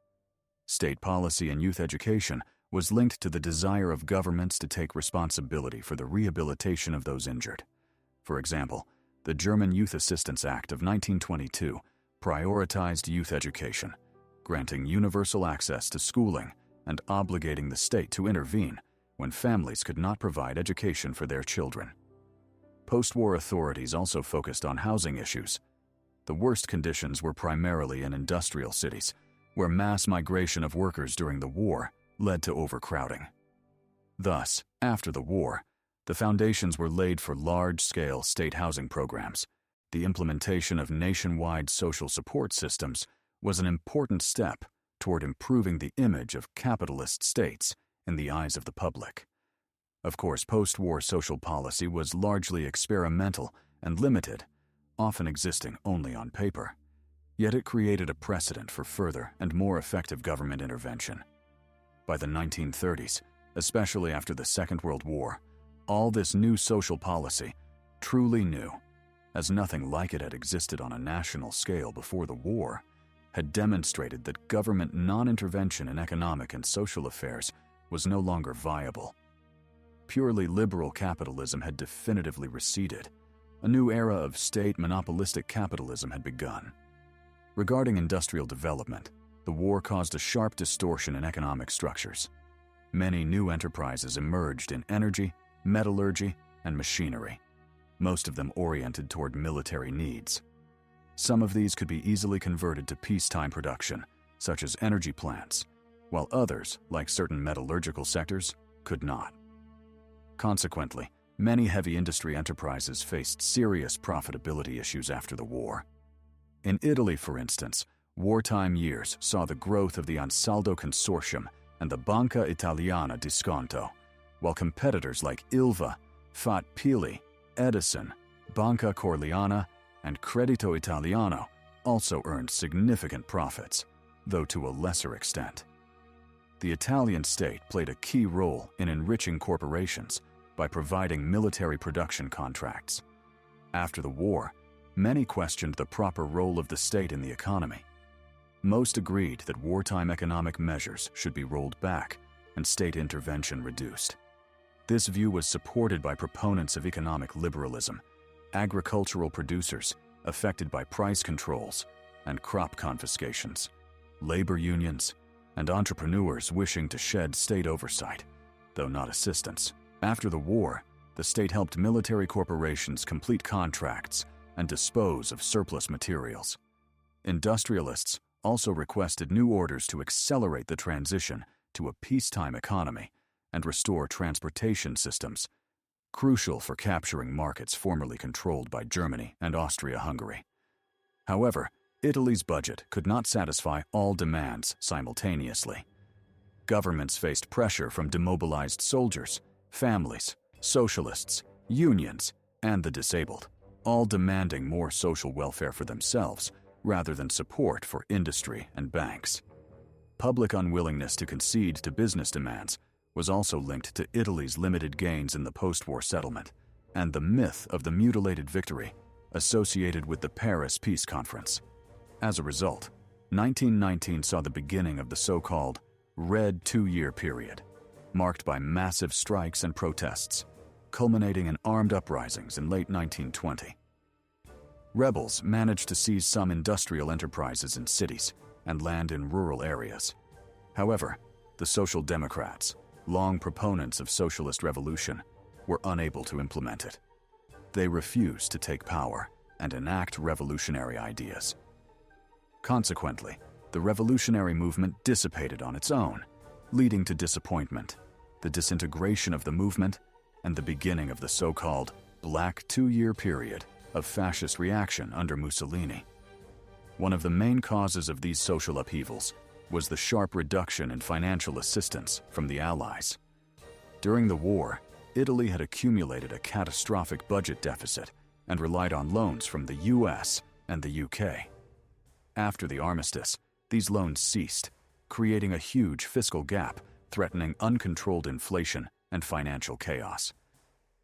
[SPEAKER 1] State policy in youth education was linked to the desire of governments to take responsibility for the rehabilitation of those injured. For example, the German Youth Assistance Act of 1922 prioritized youth education, granting universal access to schooling and obligating the state to intervene when families could not provide education for their children. Post-war authorities also focused on housing issues. The worst conditions were primarily in industrial cities, where mass migration of workers during the war led to overcrowding. Thus, after the war, the foundations were laid for large-scale state housing programs. The implementation of nationwide social support systems was an important step toward improving the image of capitalist states in the eyes of the public. Of course, post-war social policy was largely experimental and limited, often existing only on paper. Yet it created a precedent for further and more effective government intervention. By the 1930s, especially after the Second World War, all this new social policy, truly new, as nothing like it had existed on a national scale before the war, had demonstrated that government non-intervention in economic and social affairs was no longer viable. Purely liberal capitalism had definitively receded. A new era of state monopolistic capitalism had begun. Regarding industrial development, the war caused a sharp distortion in economic structures. Many new enterprises emerged in energy, metallurgy, and machinery, most of them oriented toward military needs. Some of these could be easily converted to peacetime production, such as energy plants, while others, like certain metallurgical sectors, could not. Consequently, many heavy industry enterprises faced serious profitability issues after the war. In Italy, for instance, wartime years saw the growth of the Ansaldo Consortium and the Banca Italiana di Sconto, while competitors like Ilva, Fatpili, Edison, Banca Corleana, and Credito Italiano also earned significant profits, though to a lesser extent. The Italian state played a key role in enriching corporations by providing military production contracts. After the war, many questioned the proper role of the state in the economy. Most agreed that wartime economic measures should be rolled back and state intervention reduced. This view was supported by proponents of economic liberalism, agricultural producers affected by price controls and crop confiscations, labor unions, and entrepreneurs wishing to shed state oversight, though not assistance. After the war, the state helped military corporations complete contracts and dispose of surplus materials. Industrialists also requested new orders to accelerate the transition to a peacetime economy and restore transportation systems, crucial for capturing markets formerly controlled by Germany and Austria-Hungary. However, Italy's budget could not satisfy all demands simultaneously. Governments faced pressure from demobilized soldiers, families, socialists, unions, and the disabled, all demanding more social welfare for themselves rather than support for industry and banks. Public unwillingness to concede to business demands was also linked to Italy's limited gains in the post-war settlement and the myth of the mutilated victory associated with the Paris Peace Conference. As a result, 1919 saw the beginning of the so-called Red Two-Year Period, marked by massive strikes and protests, culminating in armed uprisings in late 1920. Rebels managed to seize some industrial enterprises in cities and land in rural areas. However, the Social Democrats, long proponents of socialist revolution, were unable to implement it. They refused to take power and enact revolutionary ideas. Consequently, the revolutionary movement dissipated on its own, leading to disappointment, the disintegration of the movement, and the beginning of the so-called Black Two-Year Period of fascist reaction under Mussolini. One of the main causes of these social upheavals was the sharp reduction in financial assistance from the Allies. During the war, Italy had accumulated a catastrophic budget deficit and relied on loans from the US and the UK. After the armistice, these loans ceased, creating a huge fiscal gap threatening uncontrolled inflation and financial chaos.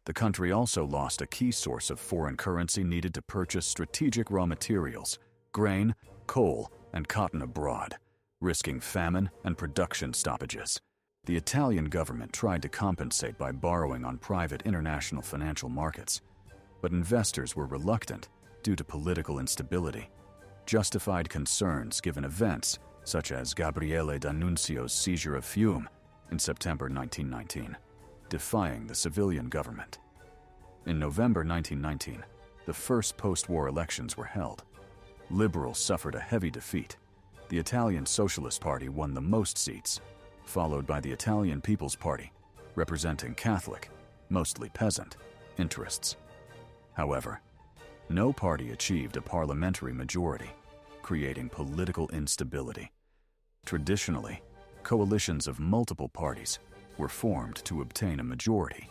[SPEAKER 1] The country also lost a key source of foreign currency needed to purchase strategic raw materials, grain, coal, and cotton abroad, risking famine and production stoppages. The Italian government tried to compensate by borrowing on private international financial markets, but investors were reluctant due to political instability, justified concerns given events such as Gabriele D'Annunzio's seizure of Fiume in September 1919, defying the civilian government. In November 1919, the first post-war elections were held. Liberals suffered a heavy defeat. The Italian Socialist Party won the most seats, followed by the Italian People's Party, representing Catholic, mostly peasant, interests. However, no party achieved a parliamentary majority, creating political instability. Traditionally, coalitions of multiple parties, were formed to obtain a majority.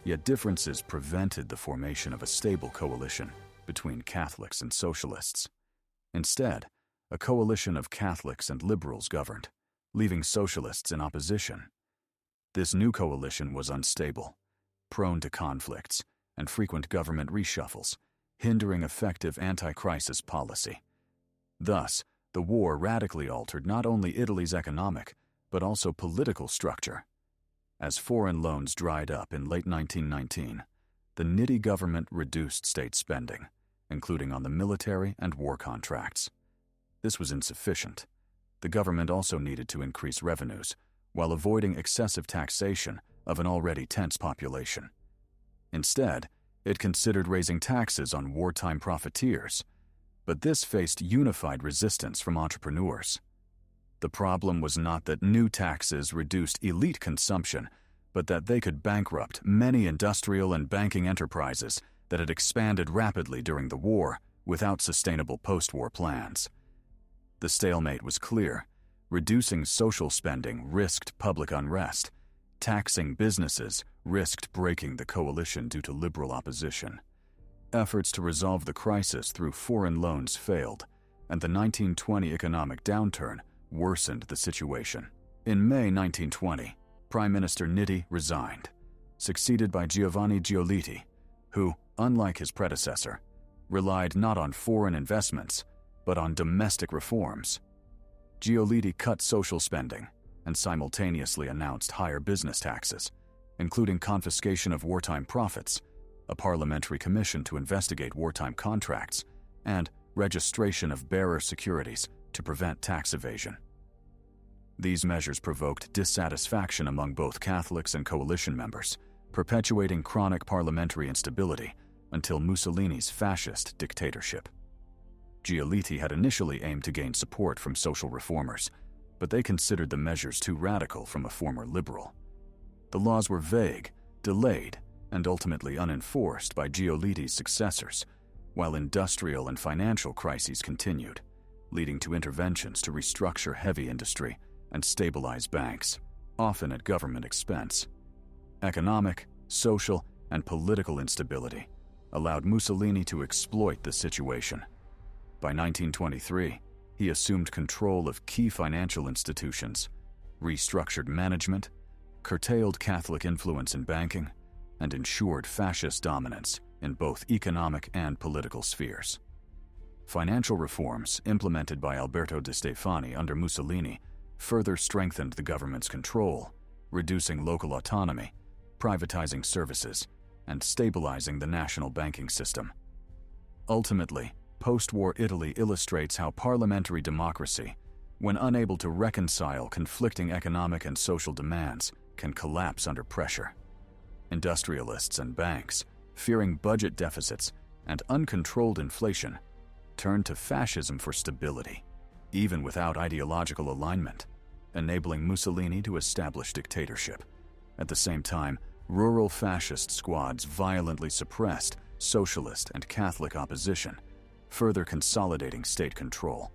[SPEAKER 1] Yet differences prevented the formation of a stable coalition between Catholics and socialists. Instead, a coalition of Catholics and liberals governed, leaving socialists in opposition. This new coalition was unstable, prone to conflicts and frequent government reshuffles, hindering effective anti-crisis policy. Thus, the war radically altered not only Italy's economic, but also political structure. As foreign loans dried up in late 1919, the Nitti government reduced state spending, including on the military and war contracts. This was insufficient. The government also needed to increase revenues, while avoiding excessive taxation of an already tense population. Instead, it considered raising taxes on wartime profiteers, but this faced unified resistance from entrepreneurs. The problem was not that new taxes reduced elite consumption, but that they could bankrupt many industrial and banking enterprises that had expanded rapidly during the war without sustainable post-war plans. The stalemate was clear. Reducing social spending risked public unrest. Taxing businesses risked breaking the coalition due to liberal opposition. Efforts to resolve the crisis through foreign loans failed, and the 1920 economic downturn worsened the situation. In May 1920, Prime Minister Nitti resigned, succeeded by Giovanni Giolitti, who, unlike his predecessor, relied not on foreign investments, but on domestic reforms. Giolitti cut social spending and simultaneously announced higher business taxes, including confiscation of wartime profits, a parliamentary commission to investigate wartime contracts, and registration of bearer securities to prevent tax evasion. These measures provoked dissatisfaction among both Catholics and coalition members, perpetuating chronic parliamentary instability until Mussolini's fascist dictatorship. Giolitti had initially aimed to gain support from social reformers, but they considered the measures too radical from a former liberal. The laws were vague, delayed, and ultimately unenforced by Giolitti's successors, while industrial and financial crises continued, leading to interventions to restructure heavy industry and stabilize banks, often at government expense. Economic, social, and political instability allowed Mussolini to exploit the situation. By 1923, he assumed control of key financial institutions, restructured management, curtailed Catholic influence in banking, and ensured fascist dominance in both economic and political spheres. Financial reforms implemented by Alberto Di Stefani under Mussolini further strengthened the government's control, reducing local autonomy, privatizing services, and stabilizing the national banking system. Ultimately, post-war Italy illustrates how parliamentary democracy, when unable to reconcile conflicting economic and social demands, can collapse under pressure. Industrialists and banks, fearing budget deficits and uncontrolled inflation, turned to fascism for stability, even without ideological alignment, enabling Mussolini to establish dictatorship. At the same time, rural fascist squads violently suppressed socialist and Catholic opposition, further consolidating state control.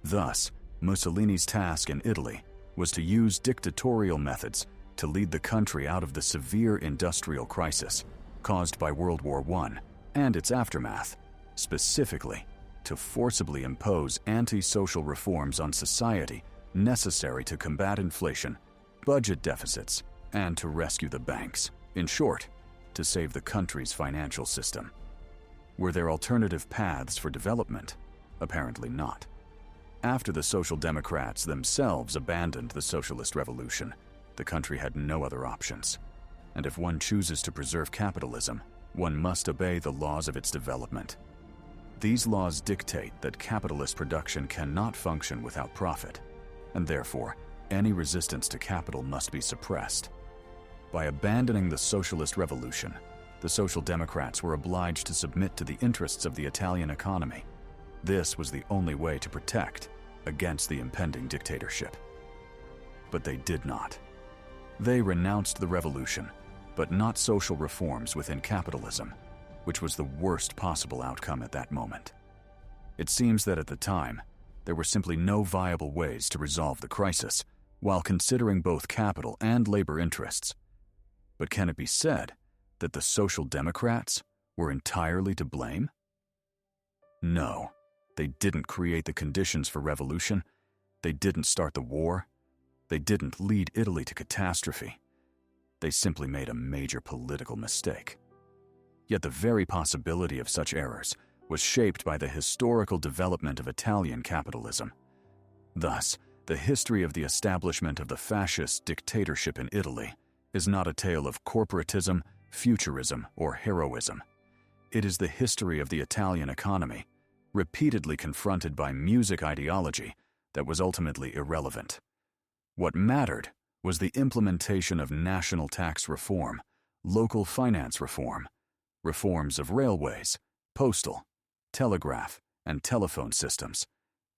[SPEAKER 1] Thus, Mussolini's task in Italy was to use dictatorial methods to lead the country out of the severe industrial crisis caused by World War I and its aftermath, specifically to forcibly impose anti-social reforms on society necessary to combat inflation, budget deficits, and to rescue the banks. In short, to save the country's financial system. Were there alternative paths for development? Apparently not. After the Social Democrats themselves abandoned the socialist revolution, the country had no other options. And if one chooses to preserve capitalism, one must obey the laws of its development. These laws dictate that capitalist production cannot function without profit, and therefore, any resistance to capital must be suppressed. By abandoning the socialist revolution, the Social Democrats were obliged to submit to the interests of the Italian economy. This was the only way to protect against the impending dictatorship. But they did not. They renounced the revolution, but not social reforms within capitalism, which was the worst possible outcome at that moment. It seems that at the time, there were simply no viable ways to resolve the crisis, while considering both capital and labor interests. But can it be said that the Social Democrats were entirely to blame? No, they didn't create the conditions for revolution. They didn't start the war. They didn't lead Italy to catastrophe. They simply made a major political mistake. Yet the very possibility of such errors was shaped by the historical development of Italian capitalism. Thus, the history of the establishment of the fascist dictatorship in Italy is not a tale of corporatism, futurism, or heroism. It is the history of the Italian economy, repeatedly confronted by music ideology that was ultimately irrelevant. What mattered was the implementation of national tax reform, local finance reform, reforms of railways, postal, telegraph, and telephone systems,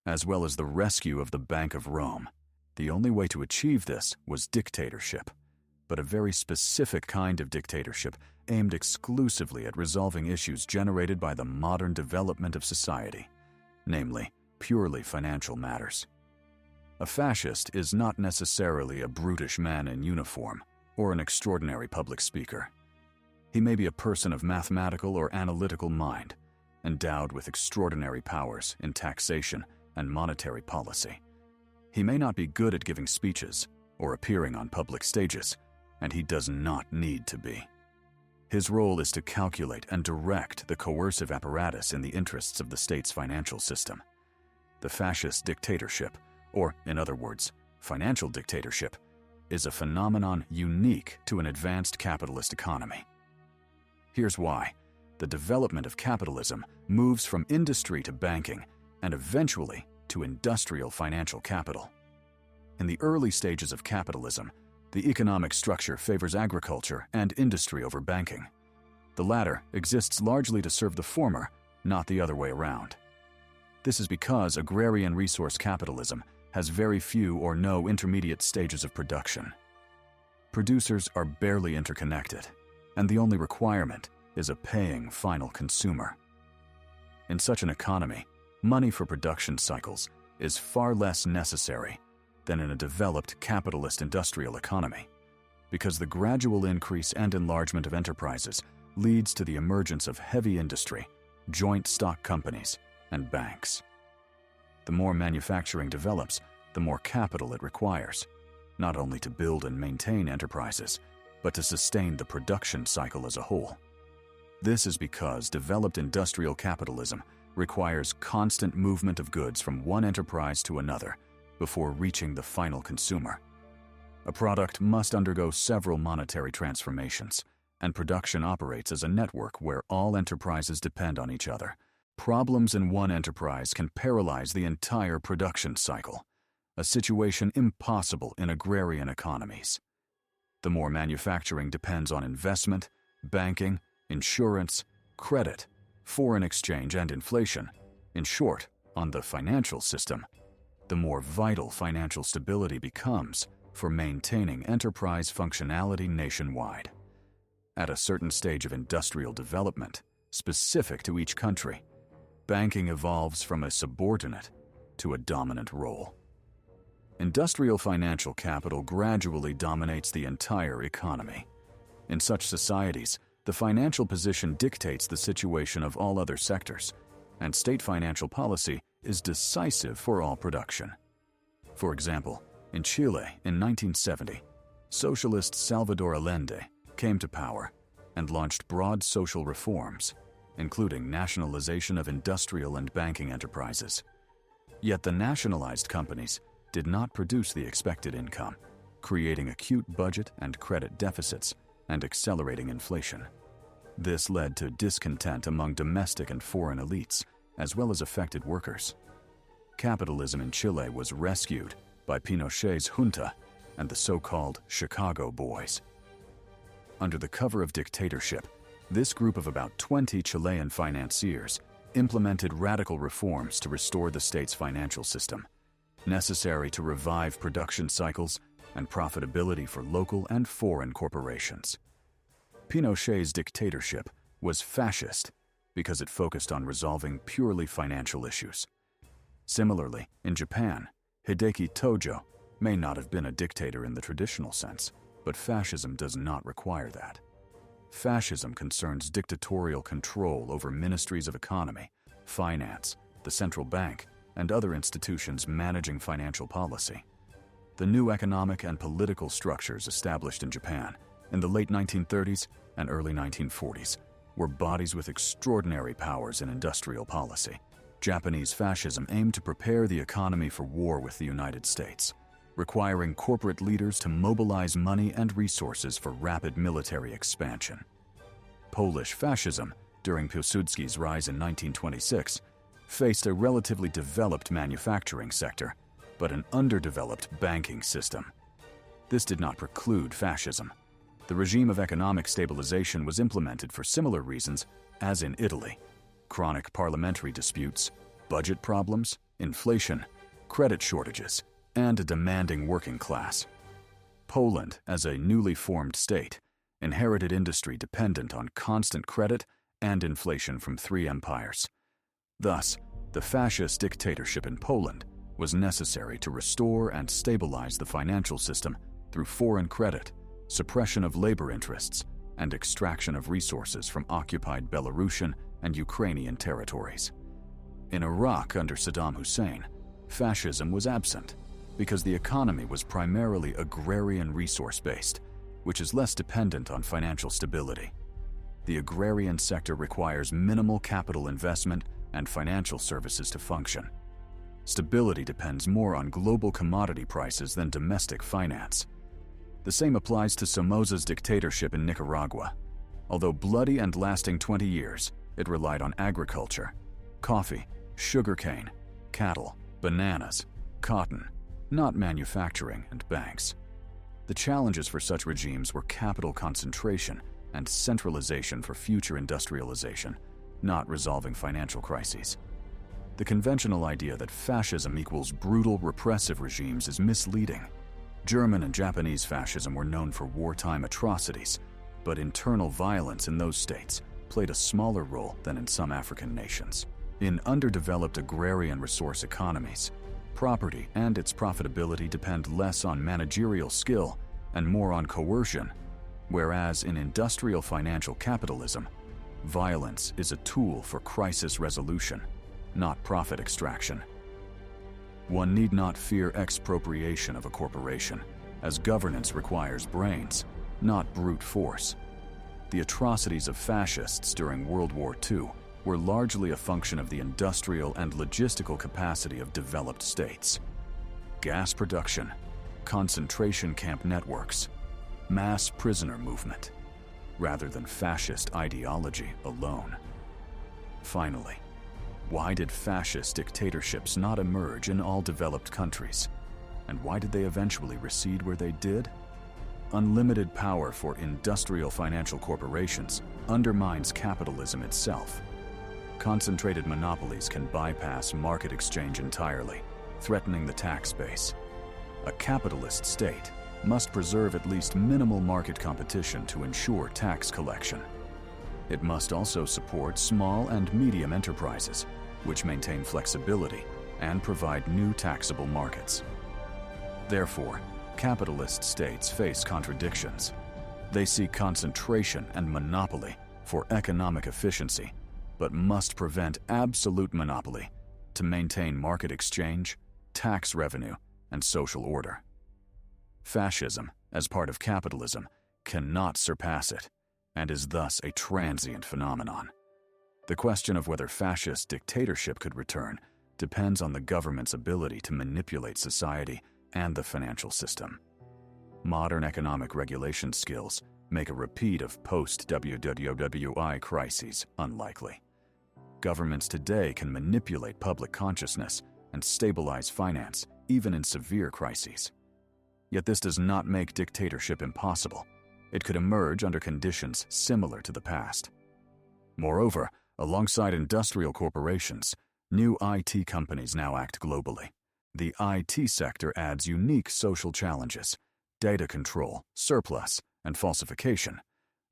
[SPEAKER 1] as well as the rescue of the Bank of Rome. The only way to achieve this was dictatorship, but a very specific kind of dictatorship aimed exclusively at resolving issues generated by the modern development of society, namely, purely financial matters. A fascist is not necessarily a brutish man in uniform or an extraordinary public speaker. He may be a person of mathematical or analytical mind, endowed with extraordinary powers in taxation and monetary policy. He may not be good at giving speeches or appearing on public stages, and he does not need to be. His role is to calculate and direct the coercive apparatus in the interests of the state's financial system. The fascist dictatorship, or in other words, financial dictatorship, is a phenomenon unique to an advanced capitalist economy. Here's why. The development of capitalism moves from industry to banking and eventually to industrial financial capital. In the early stages of capitalism, the economic structure favors agriculture and industry over banking. The latter exists largely to serve the former, not the other way around. This is because agrarian resource capitalism has very few or no intermediate stages of production. Producers are barely interconnected, and the only requirement is a paying final consumer. In such an economy, money for production cycles is far less necessary than in a developed capitalist industrial economy, because the gradual increase and enlargement of enterprises leads to the emergence of heavy industry, joint stock companies, and banks. The more manufacturing develops, the more capital it requires, not only to build and maintain enterprises, but to sustain the production cycle as a whole. This is because developed industrial capitalism requires constant movement of goods from one enterprise to another before reaching the final consumer. A product must undergo several monetary transformations, and production operates as a network where all enterprises depend on each other. Problems in one enterprise can paralyze the entire production cycle, a situation impossible in agrarian economies. The more manufacturing depends on investment, banking, insurance, credit, foreign exchange, and inflation, in short, on the financial system, the more vital financial stability becomes for maintaining enterprise functionality nationwide. At a certain stage of industrial development, specific to each country, banking evolves from a subordinate to a dominant role. Industrial financial capital gradually dominates the entire economy. In such societies, the financial position dictates the situation of all other sectors, and state financial policy is decisive for all production. For example, in Chile in 1970, socialist Salvador Allende came to power and launched broad social reforms, including nationalization of industrial and banking enterprises. Yet the nationalized companies did not produce the expected income, creating acute budget and credit deficits and accelerating inflation. This led to discontent among domestic and foreign elites, as well as affected workers. Capitalism in Chile was rescued by Pinochet's junta and the so-called Chicago Boys. Under the cover of dictatorship, this group of about 20 Chilean financiers implemented radical reforms to restore the state's financial system, necessary to revive production cycles and profitability for local and foreign corporations. Pinochet's dictatorship was fascist because it focused on resolving purely financial issues. Similarly, in Japan, Hideki Tojo may not have been a dictator in the traditional sense, but fascism does not require that. Fascism concerns dictatorial control over ministries of economy, finance, the central bank, and other institutions managing financial policy. The new economic and political structures established in Japan in the late 1930s and early 1940s were bodies with extraordinary powers in industrial policy. Japanese fascism aimed to prepare the economy for war with the United States, requiring corporate leaders to mobilize money and resources for rapid military expansion. Polish fascism, during Piłsudski's rise in 1926, faced a relatively developed manufacturing sector, but an underdeveloped banking system. This did not preclude fascism. The regime of economic stabilization was implemented for similar reasons as in Italy: chronic parliamentary disputes, budget problems, inflation, credit shortages, and a demanding working class. Poland, as a newly formed state, inherited industry dependent on constant credit and inflation from three empires. Thus, the fascist dictatorship in Poland was necessary to restore and stabilize the financial system through foreign credit, suppression of labor interests, and extraction of resources from occupied Belarusian and Ukrainian territories. In Iraq under Saddam Hussein, fascism was absent because the economy was primarily agrarian resource-based, which is less dependent on financial stability. The agrarian sector requires minimal capital investment and financial services to function. Stability depends more on global commodity prices than domestic finance. The same applies to Somoza's dictatorship in Nicaragua. Although bloody and lasting 20 years, it relied on agriculture: coffee, sugarcane, cattle, bananas, cotton, not manufacturing and banks. The challenges for such regimes were capital concentration and centralization for future industrialization, not resolving financial crises. The conventional idea that fascism equals brutal, repressive regimes is misleading. German and Japanese fascism were known for wartime atrocities, but internal violence in those states played a smaller role than in some African nations. In underdeveloped agrarian resource economies, property and its profitability depend less on managerial skill and more on coercion, whereas in industrial financial capitalism, violence is a tool for crisis resolution, not profit extraction. One need not fear expropriation of a corporation, as governance requires brains, not brute force. The atrocities of fascists during World War II were largely a function of the industrial and logistical capacity of developed states. Gas production, concentration camp networks, mass prisoner movement, rather than fascist ideology alone. Finally, why did fascist dictatorships not emerge in all developed countries? And why did they eventually recede where they did? Unlimited power for industrial financial corporations undermines capitalism itself. Concentrated monopolies can bypass market exchange entirely, threatening the tax base. A capitalist state must preserve at least minimal market competition to ensure tax collection. It must also support small and medium enterprises, which maintain flexibility and provide new taxable markets. Therefore, capitalist states face contradictions. They seek concentration and monopoly for economic efficiency, but must prevent absolute monopoly to maintain market exchange, tax revenue, and social order. Fascism, as part of capitalism, cannot surpass it, and is thus a transient phenomenon. The question of whether fascist dictatorship could return depends on the government's ability to manipulate society and the financial system. Modern economic regulation skills make a repeat of post-WWI crises unlikely. Governments today can manipulate public consciousness and stabilize finance even in severe crises. Yet this does not make dictatorship impossible. It could emerge under conditions similar to the past. Moreover, alongside industrial corporations, new IT companies now act globally. The IT sector adds unique social challenges: data control, surplus, and falsification,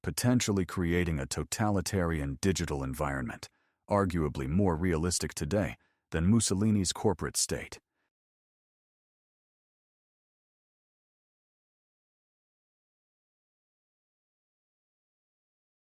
[SPEAKER 1] potentially creating a totalitarian digital environment, arguably more realistic today than Mussolini's corporate state.